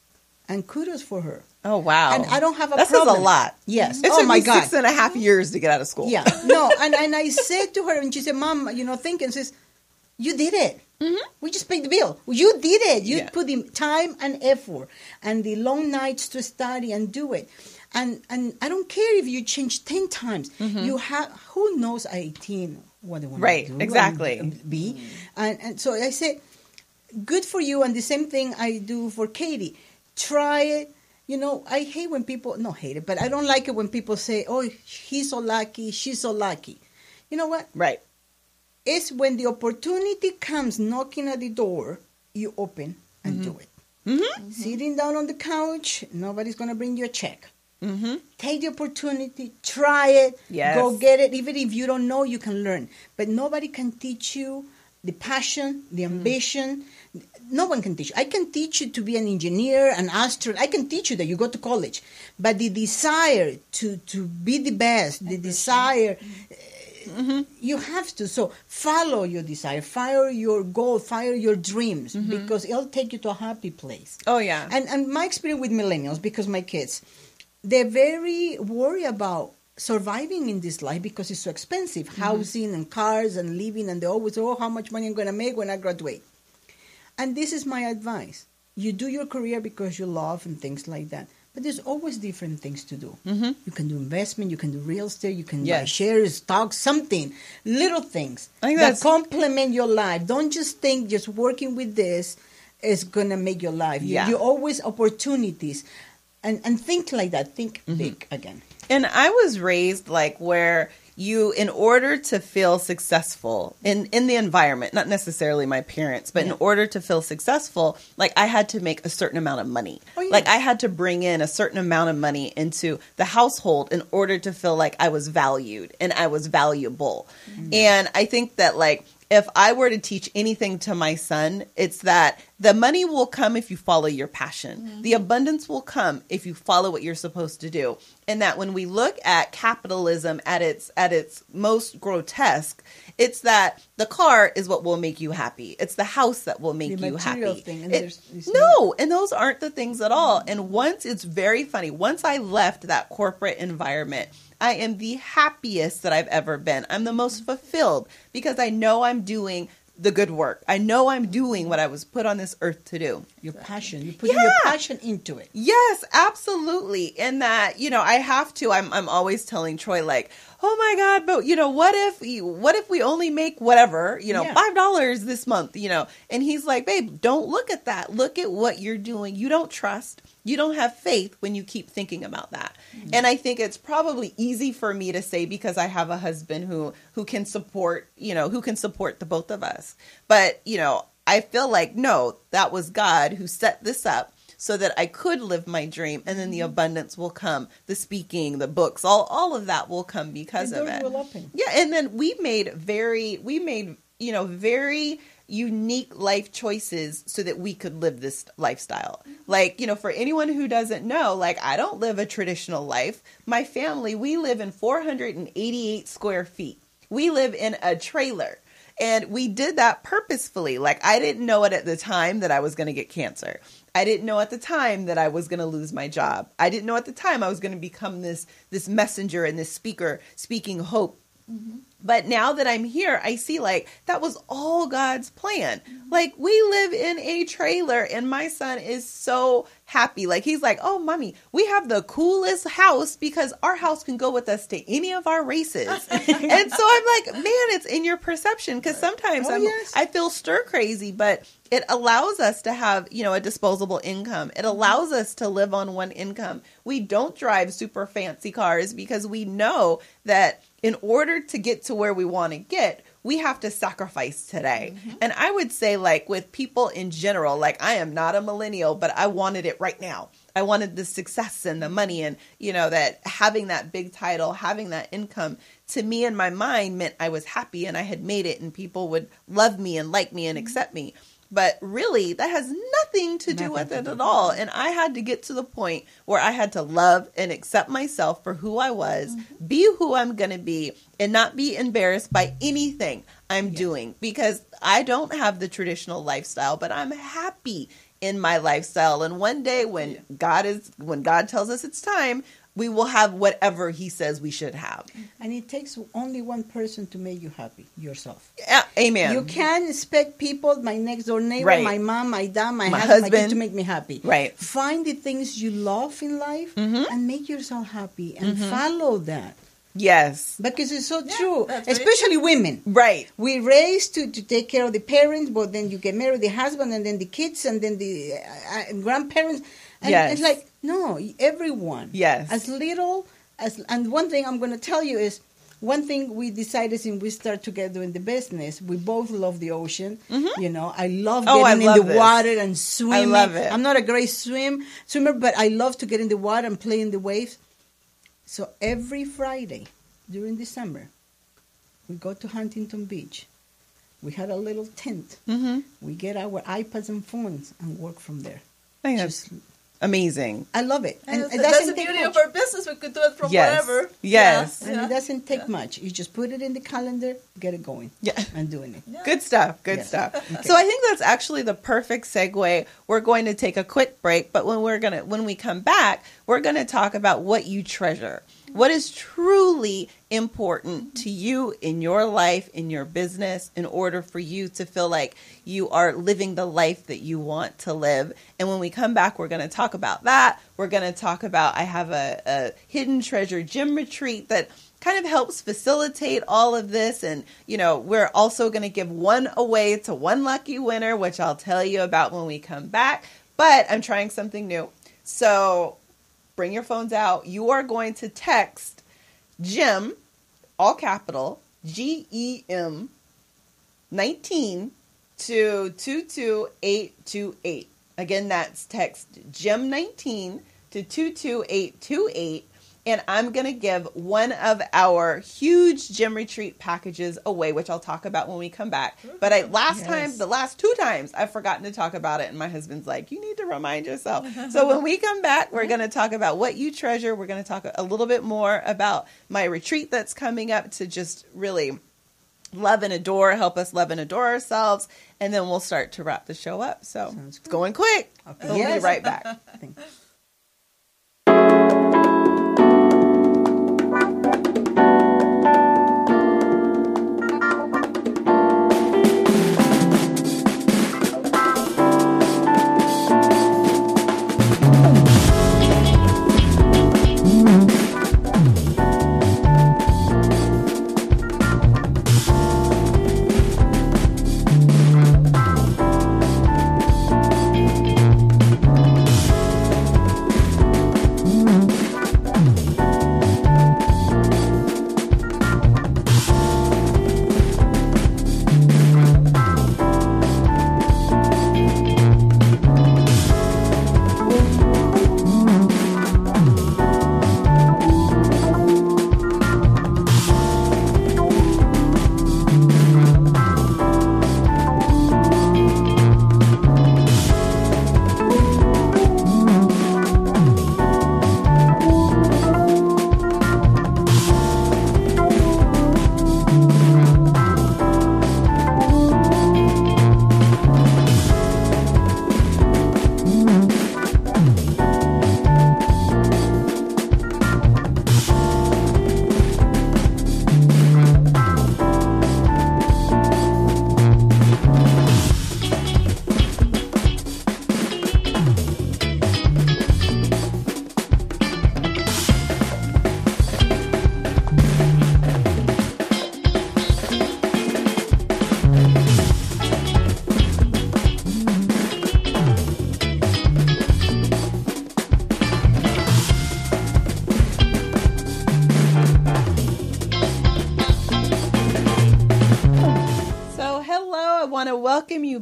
Speaker 3: And kudos for her.
Speaker 2: Oh, wow.
Speaker 3: And I don't have a
Speaker 2: problem.
Speaker 3: problem.
Speaker 2: That's a lot.
Speaker 3: Yes.
Speaker 2: It took me 6.5 years to get out of school.
Speaker 3: Yeah. No, and I said to her, and she said, Mom, you know, thinking, says, you did it. We just paid the bill. You did it. You put in time and effort and the long nights to study and do it. And I don't care if you change 10 times. You have, who knows at 18 what they want to do.
Speaker 2: Exactly.
Speaker 3: And be. And so I said, good for you. And the same thing I do for Katie. Try it. You know, I hate when people, not hate it, but I don't like it when people say, oh, he's so lucky, she's so lucky. You know what?
Speaker 2: Right.
Speaker 3: It's when the opportunity comes knocking at the door, you open and do it. Sitting down on the couch, nobody's going to bring you a check. Take the opportunity, try it, go get it. Even if you don't know, you can learn. But nobody can teach you the passion, the ambition. No one can teach you. I can teach you to be an engineer, an astronaut. I can teach you that you go to college. But the desire to be the best, the desire, you have to. So follow your desire, follow your goal, follow your dreams, because it'll take you to a happy place.
Speaker 2: Oh, yeah.
Speaker 3: And my experience with millennials, because my kids, they're very worried about surviving in this life because it's so expensive. Housing and cars and living, and they always, oh, how much money I'm going to make when I graduate. And this is my advice. You do your career because you love and things like that. But there's always different things to do. You can do investment, you can do real estate, you can buy shares, stocks, something. Little things that complement your life. Don't just think just working with this is going to make your life. You always opportunities. And think like that. Think big again.
Speaker 2: And I was raised like where you, in order to feel successful in the environment, not necessarily my parents, but in order to feel successful, like I had to make a certain amount of money. Like I had to bring in a certain amount of money into the household in order to feel like I was valued and I was valuable. And I think that like, if I were to teach anything to my son, it's that the money will come if you follow your passion. The abundance will come if you follow what you're supposed to do. And that when we look at capitalism at its most grotesque, it's that the car is what will make you happy. It's the house that will make you happy. And those aren't the things at all. And once, it's very funny, once I left that corporate environment, I am the happiest that I've ever been. I'm the most fulfilled because I know I'm doing the good work. I know I'm doing what I was put on this earth to do.
Speaker 3: Your passion. You put your passion into it.
Speaker 2: Yes, absolutely. And that, I have to, I'm always telling Troy, like, oh my God, but what if we only make whatever, $5 this month, and he's like, babe, don't look at that. Look at what you're doing. You don't trust. You don't have faith when you keep thinking about that. Mm-hmm. And I think it's probably easy for me to say because I have a husband who can support, who can support the both of us. But, I feel like, no, that was God who set this up so that I could live my dream, and then the abundance will come, the speaking, the books, all of that will come because of it.
Speaker 3: Will open.
Speaker 2: Yeah, and then we made very unique life choices so that we could live this lifestyle. Like, for anyone who doesn't know, like, I don't live a traditional life. My family, we live in 488 square feet. We live in a trailer. And we did that purposefully. Like, I didn't know it at the time that I was going to get cancer. I didn't know at the time that I was going to lose my job. I didn't know at the time I was going to become this messenger and this speaker speaking hope. Mm-hmm. But now that I'm here, I see like that was all God's plan. Mm-hmm. Like we live in a trailer and my son is so happy. Like he's like, oh, mommy, we have the coolest house because our house can go with us to any of our races. And so I'm like, man, it's in your perception. Because sometimes I feel stir crazy, but it allows us to have, a disposable income. It allows us to live on one income. We don't drive super fancy cars because we know that in order to get to where we want to get, we have to sacrifice today. Mm-hmm. And I would say like with people in general, like I am not a millennial, but I wanted it right now. I wanted the success and the money and, that having that big title, having that income to me in my mind meant I was happy and I had made it and people would love me and like me and accept me. But really, that has nothing to do with it at all. And I had to get to the point where I had to love and accept myself for who I was, be who I'm going to be, and not be embarrassed by anything I'm doing. Because I don't have the traditional lifestyle, but I'm happy in my lifestyle. And one day when God tells us it's time, we will have whatever he says we should have.
Speaker 3: And it takes only one person to make you happy, yourself.
Speaker 2: Yeah, amen.
Speaker 3: You can't expect people, my next door neighbor, my mom, my dad, my husband, my kids to make me happy.
Speaker 2: Right.
Speaker 3: Find the things you love in life and make yourself happy and follow that.
Speaker 2: Yes.
Speaker 3: Because it's so true. Especially women.
Speaker 2: Right.
Speaker 3: We raised to take care of the parents, but then you get married, the husband, and then the kids, and then the grandparents. And it's like, no, everyone.
Speaker 2: Yes.
Speaker 3: As little as, and one thing I'm going to tell you is, one thing we decided since we started together in the business, we both love the ocean. Mm-hmm. I love getting in the water and swimming.
Speaker 2: I love it.
Speaker 3: I'm not a great swimmer, but I love to get in the water and play in the waves. So every Friday during the summer, we go to Huntington Beach. We had a little tent. Mm-hmm. We get our iPads and phones and work from there.
Speaker 2: Amazing.
Speaker 3: I love it.
Speaker 4: And that's the beauty of our business. We could do it from wherever.
Speaker 2: Yes.
Speaker 3: And it doesn't take much. You just put it in the calendar, get it going. Yeah. And doing it.
Speaker 2: Yeah. Good stuff. Good stuff. Okay. So I think that's actually the perfect segue. We're going to take a quick break, but when we come back, we're going to talk about what you treasure. What is truly important to you in your life, in your business, in order for you to feel like you are living the life that you want to live. And when we come back, we're going to talk about that. We're going to talk about, I have a hidden treasure gym retreat that kind of helps facilitate all of this. And, we're also going to give one away to one lucky winner, which I'll tell you about when we come back. But I'm trying something new. So bring your phones out. You are going to text GEM, all capital, GEM 19 to 22828. Again, that's text GEM 19 to 22828. And I'm going to give one of our huge gym retreat packages away, which I'll talk about when we come back. But the last 2 times, I've forgotten to talk about it. And my husband's like, you need to remind yourself. So when we come back, we're going to talk about what you treasure. We're going to talk a little bit more about my retreat that's coming up to just really love and adore, help us love and adore ourselves. And then we'll start to wrap the show up. So it's going quick. Okay. We'll be right back.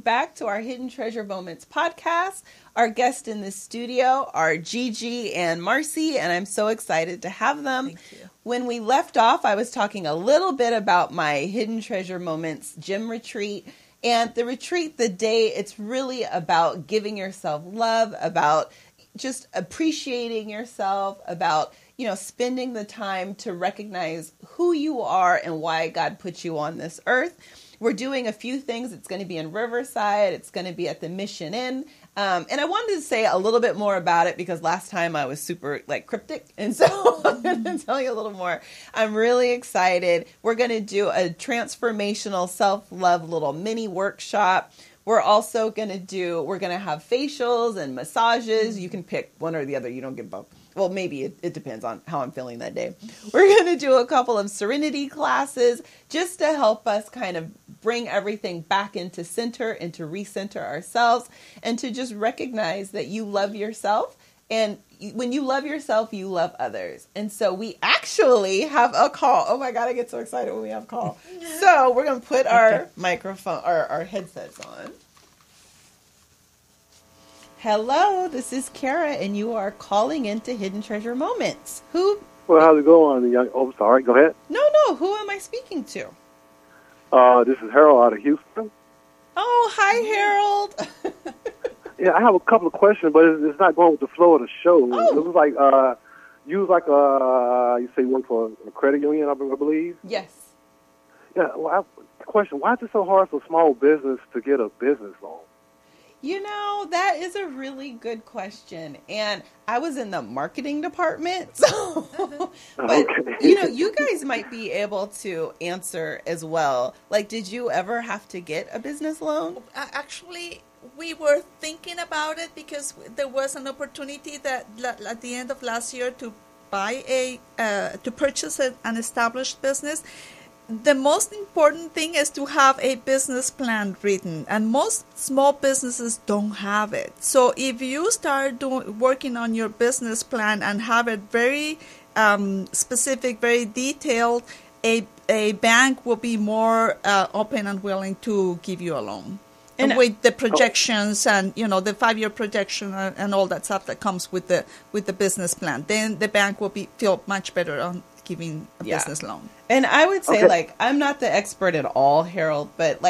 Speaker 2: back to our Hidden Treasure Moments podcast. Our guests in the studio are Gigi and Marcy, and I'm so excited to have them.
Speaker 4: Thank you.
Speaker 2: When we left off, I was talking a little bit about my Hidden Treasure Moments gym retreat. And the retreat, the day, it's really about giving yourself love, about just appreciating yourself, about, spending the time to recognize who you are and why God put you on this earth. We're doing a few things. It's going to be in Riverside. It's going to be at the Mission Inn. And I wanted to say a little bit more about it because last time I was super cryptic. And so I'm going to tell you a little more. I'm really excited. We're going to do a transformational self-love little mini workshop. We're also going to we're going to have facials and massages. You can pick one or the other. You don't get both. Well, maybe it depends on how I'm feeling that day. We're going to do a couple of serenity classes just to help us kind of bring everything back into center and to recenter ourselves and to just recognize that you love yourself. And when you love yourself, you love others. And so we actually have a call. Oh my God, I get so excited when we have a call. So we're going to put our microphone or our headsets on. Hello, this is Kara, and you are calling into Hidden Treasure Moments. Who?
Speaker 5: Well, how's it going? Oh, sorry. Go ahead.
Speaker 2: No. Who am I speaking to?
Speaker 5: This is Harold out of Houston.
Speaker 2: Oh, hi, Harold.
Speaker 5: Yeah, I have a couple of questions, but it's not going with the flow of the show.
Speaker 2: Oh.
Speaker 5: It was you say you work for a credit union, I believe?
Speaker 2: Yes.
Speaker 5: Yeah, well, question, why is it so hard for small business to get a business loan?
Speaker 2: That is a really good question. And I was in the marketing department. So, but,
Speaker 5: Okay.
Speaker 2: You guys might be able to answer as well. Did you ever have to get a business loan?
Speaker 4: Actually, we were thinking about it because there was an opportunity that at the end of last year to to purchase an established business. The most important thing is to have a business plan written, and most small businesses don't have it. So if you start working on your business plan and have it very specific, very detailed, a bank will be more open and willing to give you a loan. And with the projections and, the 5-year projection and all that stuff that comes with the business plan, then the bank will feel much better on giving a business loan.
Speaker 2: And I would say, I'm not the expert at all, Harold, but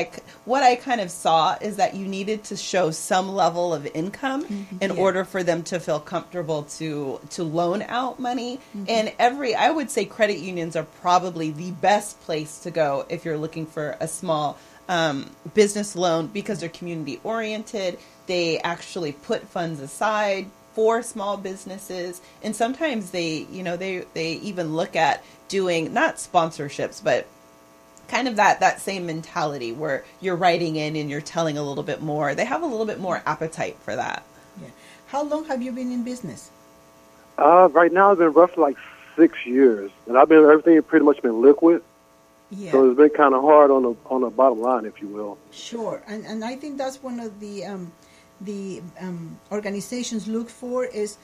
Speaker 2: what I kind of saw is that you needed to show some level of income in order for them to feel comfortable to loan out money. And I would say credit unions are probably the best place to go if you're looking for a small business loan because they're community oriented. They actually put funds aside for small businesses, and sometimes they even look at doing not sponsorships, but kind of that same mentality where you're writing in and you're telling a little bit more. They have a little bit more appetite for that.
Speaker 3: Yeah. How long have you been in business?
Speaker 5: Right now, it's been roughly 6 years, and everything pretty much been liquid.
Speaker 3: Yeah.
Speaker 5: So it's been kind of hard on the bottom line, if you will.
Speaker 3: Sure, and I think that's one of the organizations look for is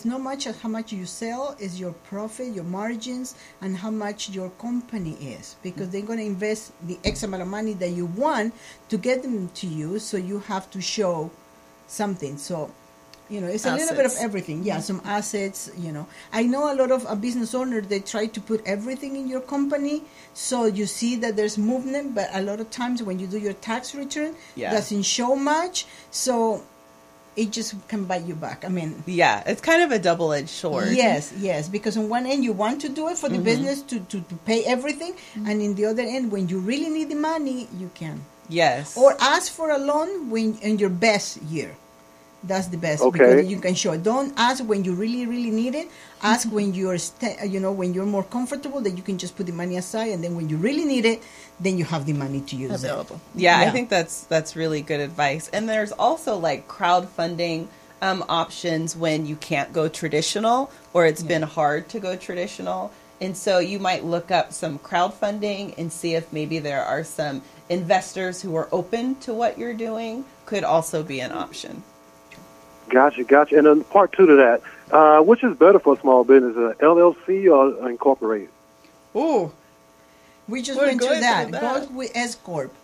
Speaker 3: not much as how much you sell, is your profit, your margins, and how much your company is, because they're going to invest the X amount of money that you want to get them to you, so you have to show something. So, it's a little bit of everything. Yeah, some assets, I know a lot of business owners, they try to put everything in your company, so you see that there's movement, but a lot of times when you do your tax return, doesn't show much, so it just can bite you back.
Speaker 2: Yeah, it's kind of a double-edged sword.
Speaker 3: Yes, because on one end you want to do it for the business to pay everything, and in the other end, when you really need the money, you can.
Speaker 2: Yes.
Speaker 3: Or ask for a loan when in your best year. That's the best,
Speaker 5: okay,
Speaker 3: because you can show it. Don't ask when you really, really need it. Ask when you're, when you're more comfortable, that you can just put the money aside, and then when you really need it, then you have the money to use
Speaker 4: available.
Speaker 2: Yeah, I think that's really good advice. And there's also crowdfunding options when you can't go traditional, or it's been hard to go traditional. And so you might look up some crowdfunding and see if maybe there are some investors who are open to what you're doing. Could also be an option.
Speaker 5: Gotcha. And then part two to that, which is better for a small business, LLC or incorporated?
Speaker 2: Ooh.
Speaker 3: We just went through that. Go with S Corp.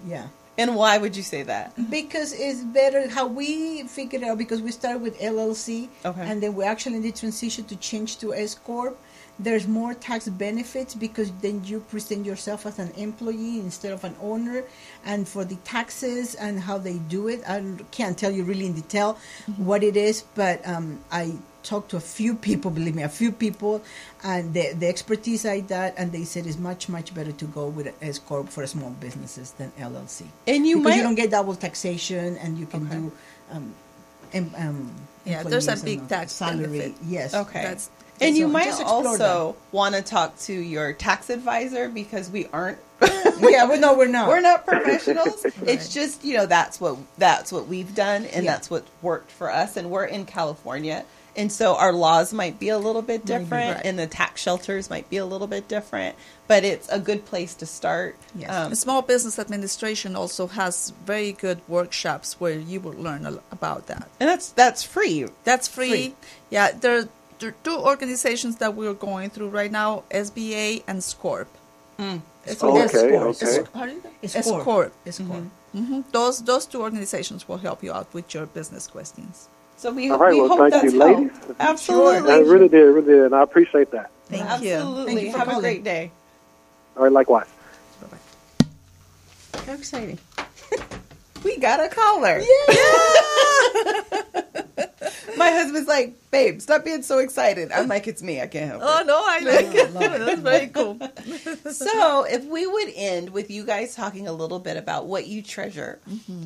Speaker 3: Yeah.
Speaker 2: And why would you say that?
Speaker 3: Because it's better how we figured out, because we started with LLC, and then we actually did transition to change to S Corp. There's more tax benefits because then you present yourself as an employee instead of an owner. And for the taxes and how they do it, I can't tell you really in detail what it is, but I talked to a few people, believe me, and the expertise like that, and they said it's much, much better to go with S Corp for small businesses than LLC.
Speaker 2: And you
Speaker 3: don't get double taxation, and you can do
Speaker 4: there's a big tax
Speaker 3: salary.
Speaker 4: benefit.
Speaker 3: Yes.
Speaker 2: Okay. And you might also want to talk to your tax advisor, because we aren't.
Speaker 3: We're not.
Speaker 2: We're not professionals. Right. It's just, that's what we've done, and that's what worked for us. And we're in California, and so our laws might be a little bit different, and the tax shelters might be a little bit different. But it's a good place to start.
Speaker 4: Yes. Small Business Administration also has very good workshops where you will learn about that.
Speaker 2: And that's free.
Speaker 4: That's free. Yeah, there are two organizations that we're going through right now, SBA and SCORP.
Speaker 5: Okay.
Speaker 4: SCORP. Those two organizations will help you out with your business questions.
Speaker 2: So we
Speaker 5: hope thank you, ladies.
Speaker 2: Absolutely.
Speaker 5: I really did, and I appreciate that.
Speaker 4: Thank you.
Speaker 2: Absolutely. Have a great day.
Speaker 5: All right, likewise.
Speaker 4: Bye-bye.
Speaker 3: How exciting.
Speaker 2: We got a caller. My husband's like, babe, stop being so excited. I'm like, it's me. I can't help it.
Speaker 4: Oh, no, I like it. That's very cool.
Speaker 2: So if we would end with you guys talking a little bit about what you treasure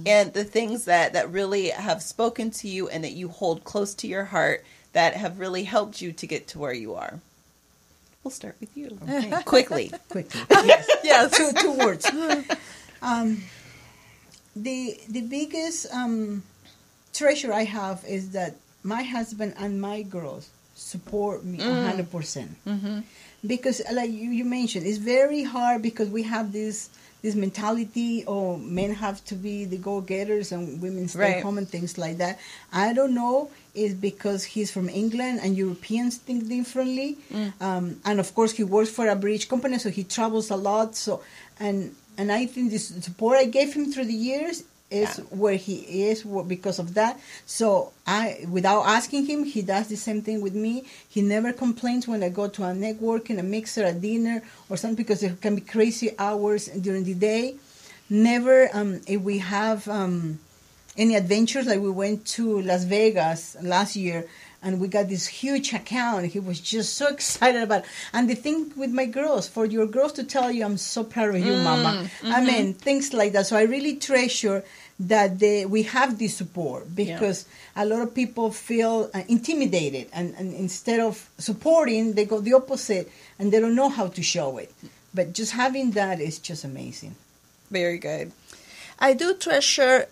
Speaker 2: and the things that really have spoken to you and that you hold close to your heart that have really helped you to get to where you are. We'll start with you. Okay. Quickly.
Speaker 3: Yes. Two words. The biggest treasure I have is that my husband and my girls support me 100%. Because, like you mentioned, it's very hard because we have this mentality, men have to be the go-getters and women stay home and things like that. I don't know, it's because he's from England and Europeans think differently. And of course he works for a British company, so he travels a lot. So and I think the support I gave him through the years is where he is because of that. So without asking him, he does the same thing with me. He never complains when I go to a networking, a mixer, a dinner or something, because there can be crazy hours during the day. Never, if we have any adventures, like we went to Las Vegas last year, and we got this huge account. He was just so excited about it. And the thing with my girls, for your girls to tell you, I'm so proud of you, Mama. I mean, things like that. So I really treasure that we have this support, because a lot of people feel intimidated. And instead of supporting, they go the opposite, and they don't know how to show it. But just having that is just amazing.
Speaker 2: Very good.
Speaker 4: I do treasure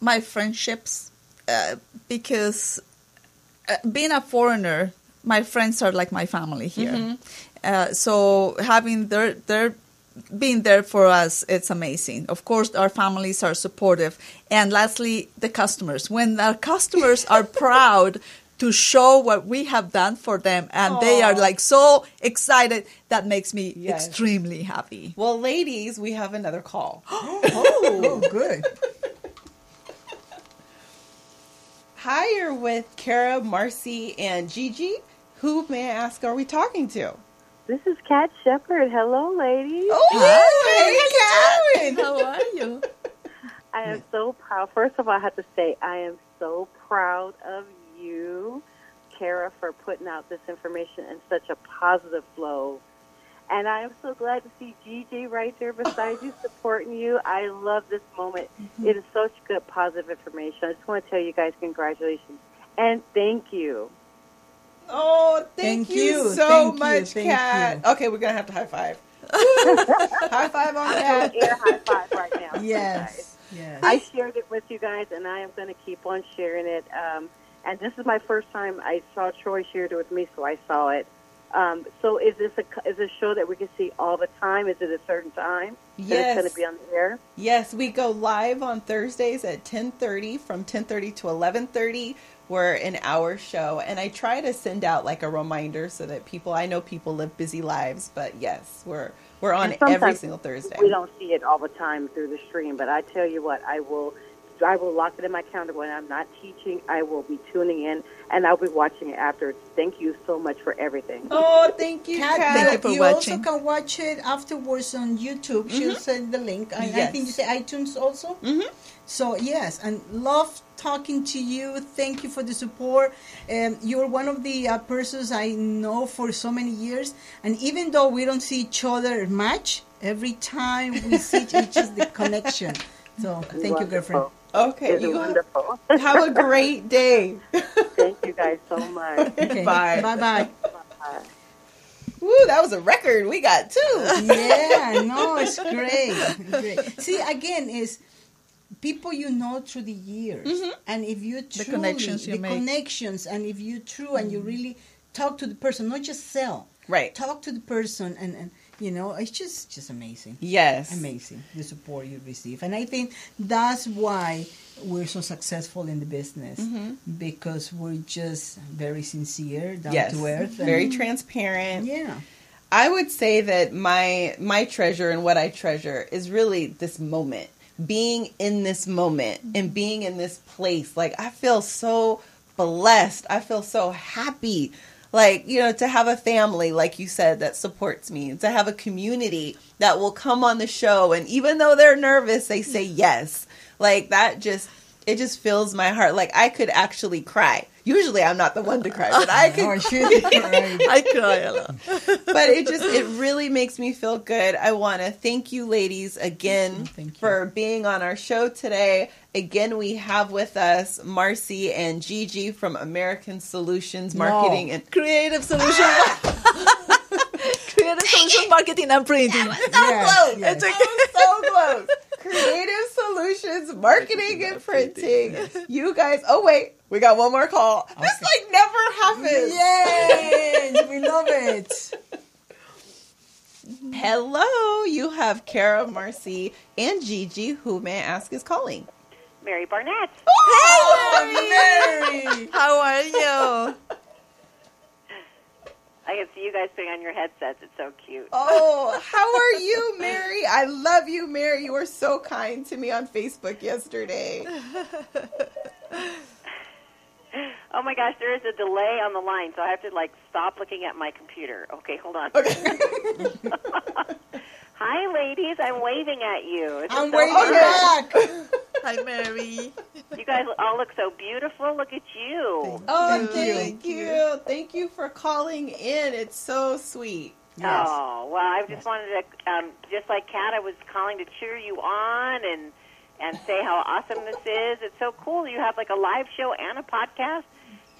Speaker 4: my friendships because... being a foreigner, my friends are like my family here. So having their being there for us, it's amazing. Of course, our families are supportive. And lastly, the customers. When our customers are proud to show what we have done for them, and they are like so excited, that makes me extremely happy.
Speaker 2: Well, ladies, we have another call.
Speaker 3: Good.
Speaker 2: Hi, you're with Kara, Marcy, and Gigi. Who, may I ask, are we talking to?
Speaker 6: This is Kat Shepard. Hello, ladies.
Speaker 2: Oh, hi, Kat.
Speaker 4: How are you?
Speaker 6: I am so proud. First of all, I have to say I am so proud of you, Kara, for putting out this information in such a positive flow. And I am so glad to see Gigi right there beside you, supporting you. I love this moment. It is such good, positive information. I just want to tell you guys congratulations and thank you.
Speaker 2: Oh, thank you so much, Kat. Okay, we're going to have to high five. High five on that.
Speaker 6: Air high five right now.
Speaker 3: Yes.
Speaker 6: I shared it with you guys, and I am going to keep on sharing it. And this is my first time. I saw Troy shared it with me, so I saw it. So is this a show that we can see all the time? Is it a certain time that it's going to be on the air?
Speaker 2: Yes, we go live on Thursdays at 10:30 from 10:30 to 11:30. We're an hour show, and I try to send out like a reminder so that I know people live busy lives, but yes, we're on every single Thursday.
Speaker 6: We don't see it all the time through the stream, but I tell you what, I will lock it in my calendar when I'm not teaching. I will be tuning in, and I'll be watching it afterwards. Thank you so much for everything.
Speaker 2: Oh, thank you, Kat.
Speaker 3: Kat,
Speaker 7: you for
Speaker 3: you
Speaker 7: watching.
Speaker 3: also can watch it afterwards on YouTube. She'll send the link. I think you say iTunes also.
Speaker 2: Mm-hmm.
Speaker 3: So, yes, and love talking to you. Thank you for the support. You're one of the persons I know for so many years. And even though we don't see each other much, every time we see it's just the connection. So, thank you, girlfriend.
Speaker 2: Okay,
Speaker 6: It's wonderful.
Speaker 2: have a great day.
Speaker 6: Thank you guys so much.
Speaker 3: Okay.
Speaker 2: Bye.
Speaker 3: Bye-bye.
Speaker 6: Bye.
Speaker 2: Woo, that was a record. We got 2.
Speaker 3: Yeah, no, it's great. See, again, is people you know through the years, and if you truly,
Speaker 7: connections you make.
Speaker 3: connections, and if you true and you really talk to the person, not just sell,
Speaker 2: Right.
Speaker 3: talk to the person, and you know, it's just amazing.
Speaker 2: Yes.
Speaker 3: Amazing, the support you receive. And I think that's why we're so successful in the business, because we're just very sincere, down to earth. And,
Speaker 2: Very transparent.
Speaker 3: yeah.
Speaker 2: I would say that my treasure and what I treasure is really this moment. Being in this moment and being in this place. Like, I feel so blessed. I feel so happy. Like, you know, to have a family, like you said, that supports me, to have a community that will come on the show. And even though they're nervous, they say yes. Like, it just fills my heart. Like, I could actually cry. Usually I'm not the one to cry, but I could.
Speaker 3: I should cry.
Speaker 7: I cry a lot.
Speaker 2: But it really makes me feel good. I want to thank you ladies again for being on our show today. Again, we have with us Marcy and Gigi from American Solutions Marketing and
Speaker 7: Creative Solution. Creative Solution Marketing and Printing.
Speaker 2: close.
Speaker 3: yes.
Speaker 2: It's so close. Creative Solutions Marketing and Printing. You guys. Oh wait, we got one more call. This like never happens.
Speaker 3: Yay! We love it.
Speaker 2: Hello, you have Kara, Marcy, and Gigi. Who may I ask is calling?
Speaker 6: Mary Barnett.
Speaker 3: Mary.
Speaker 7: How are you?
Speaker 6: I can see you guys putting on your headsets. It's so cute.
Speaker 2: Oh, how are you, Mary? I love you, Mary. You were so kind to me on Facebook yesterday.
Speaker 6: Oh my gosh, there is a delay on the line, so I have to stop looking at my computer. Okay, hold on.
Speaker 2: Okay.
Speaker 6: Hi, ladies. I'm waving at you.
Speaker 3: I'm
Speaker 6: so
Speaker 3: waving
Speaker 6: fun.
Speaker 3: back.
Speaker 7: Hi, Mary.
Speaker 6: You guys all look so beautiful. Look at you.
Speaker 2: Oh,
Speaker 3: Thank you.
Speaker 2: thank you. Thank you for calling in. It's so sweet.
Speaker 3: Yes.
Speaker 6: Oh, well, I just wanted to, just like Kat, I was calling to cheer you on and say how awesome this is. It's so cool. You have a live show and a podcast.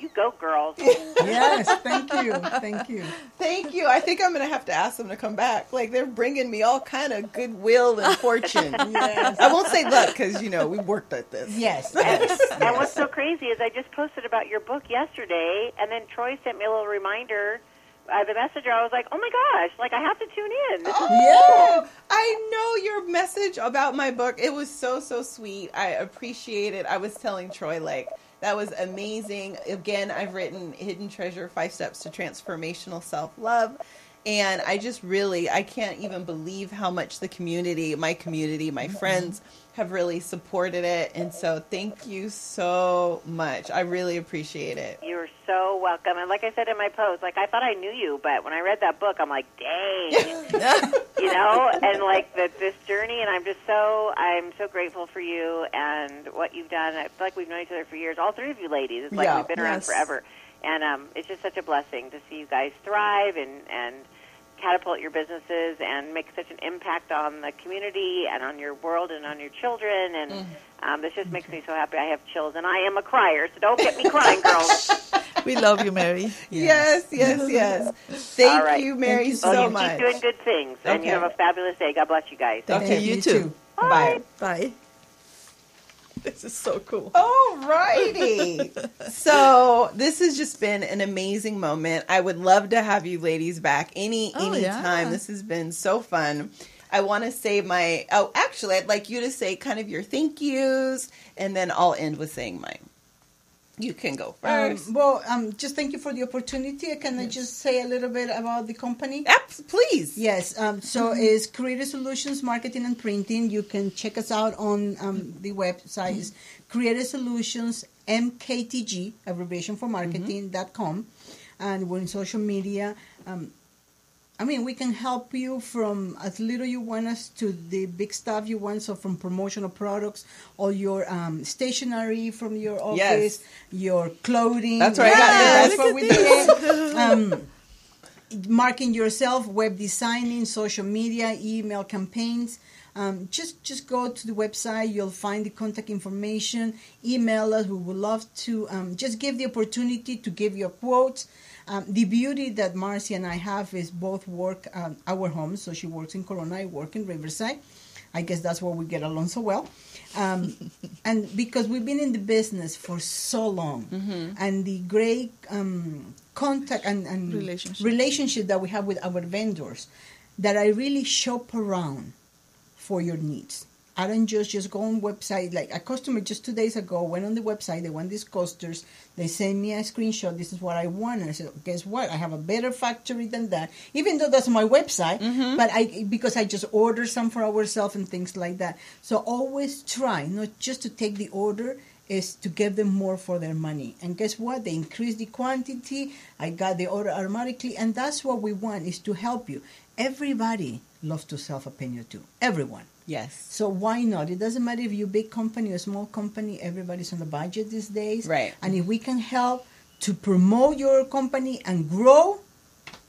Speaker 6: You go, girls.
Speaker 3: Yes, thank you. Thank you.
Speaker 2: Thank you. I think I'm going to have to ask them to come back. Like, they're bringing me all kind of goodwill and fortune.
Speaker 3: Yes.
Speaker 2: I won't say luck because, we worked at this.
Speaker 3: Yes.
Speaker 6: And what's so crazy is I just posted about your book yesterday, and then Troy sent me a little reminder. The messenger, I was like, oh my gosh, I have to tune in. This is
Speaker 2: Oh, I know your message about my book. It was so, so sweet. I appreciate it. I was telling Troy, that was amazing. Again, I've written Hidden Treasure, 5 Steps to Transformational Self-Love. And I just I can't even believe how much my community, my friends have really supported it. And so thank you so much. I really appreciate it.
Speaker 6: You're so welcome. And like I said in my post, I thought I knew you, but when I read that book, I'm like, dang. And this journey, and I'm so grateful for you and what you've done. I feel like we've known each other for years, all three of you ladies. It's we've been around forever. And it's just such a blessing to see you guys thrive and catapult your businesses and make such an impact on the community and on your world and on your children. And this just makes me so happy. I have chills, and I am a crier, so don't get me crying, girls.
Speaker 7: We love you, Mary.
Speaker 2: Yes. Thank you, Mary, so much.
Speaker 6: Keep doing good things, and you have a fabulous day. God bless you guys.
Speaker 2: Okay,
Speaker 3: you
Speaker 2: you too.
Speaker 3: too.
Speaker 2: Bye.
Speaker 7: Bye. This is so cool.
Speaker 2: All righty. So this has just been an amazing moment. I would love to have you ladies back any
Speaker 7: yeah.
Speaker 2: time. This has been so fun. I want to say actually, I'd like you to say kind of your thank yous, and then I'll end with saying mine. You can go first.
Speaker 3: Just thank you for the opportunity. Can I just say a little bit about the company?
Speaker 2: Please.
Speaker 3: Yes. So it's Creative Solutions Marketing and Printing. You can check us out on the website. It's Creative Solutions MKTG, abbreviation for marketing.com. And we're in social media. We can help you from as little you want us to the big stuff you want. So from promotional products, all your stationery from your office, your clothing.
Speaker 2: That's right. That's
Speaker 3: what we do. Marketing yourself, web designing, social media, email campaigns. Just go to the website. You'll find the contact information. Email us. We would love to just give the opportunity to give you a quote. The beauty that Marcy and I have is both work our homes. So she works in Corona, I work in Riverside. I guess that's why we get along so well. And because we've been in the business for so long, and the great contact and relationship that we have with our vendors, that I really shop around for your needs. I don't just go on website. Like a customer just 2 days ago went on the website. They want these coasters. They send me a screenshot. This is what I want. And I said, guess what? I have a better factory than that. Even though that's my website, but because I just order some for ourselves and things like that. So always try not just to take the order, is to give them more for their money. And guess what? They increase the quantity. I got the order automatically. And that's what we want, is to help you. Everybody loves to sell a penny or two. Everyone.
Speaker 2: Yes.
Speaker 3: So why not? It doesn't matter if you're a big company or a small company. Everybody's on a budget these days.
Speaker 2: Right.
Speaker 3: And if we can help to promote your company and grow,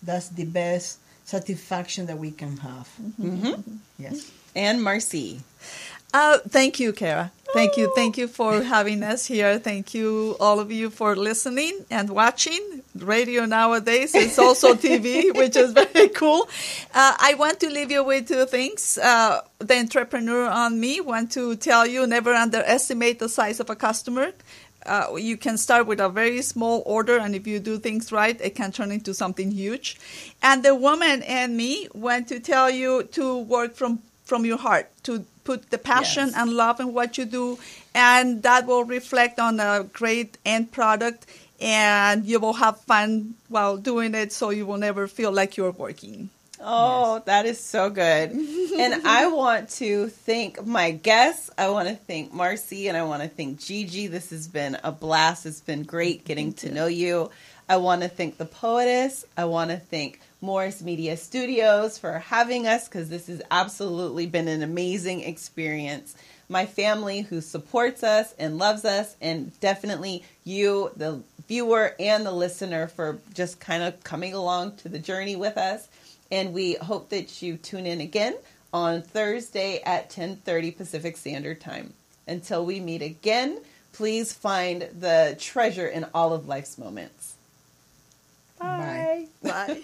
Speaker 3: that's the best satisfaction that we can have. Yes.
Speaker 2: And Marcy.
Speaker 7: Thank you, Kara. Thank you. Thank you for having us here. Thank you, all of you, for listening and watching. Radio nowadays is also TV, which is very cool. I want to leave you with two things. The entrepreneur on me want to tell you, never underestimate the size of a customer. You can start with a very small order, and if you do things right, it can turn into something huge. And the woman and me want to tell you to work from your heart, to put the passion and love in what you do, and that will reflect on a great end product, and you will have fun while doing it, so you will never feel like you're working.
Speaker 2: Oh, that is so good. And I want to thank my guests. I want to thank Marcy, and I want to thank Gigi. This has been a blast. It's been great getting to know you. I want to thank the Poetess. I want to thank Morris Media Studios for having us, because this has absolutely been an amazing experience. My family who supports us and loves us, and definitely you, the viewer and the listener, for just kind of coming along to the journey with us. And we hope that you tune in again on Thursday at 10:30 Pacific Standard Time. Until we meet again, please find the treasure in all of life's moments. Bye.
Speaker 7: Bye.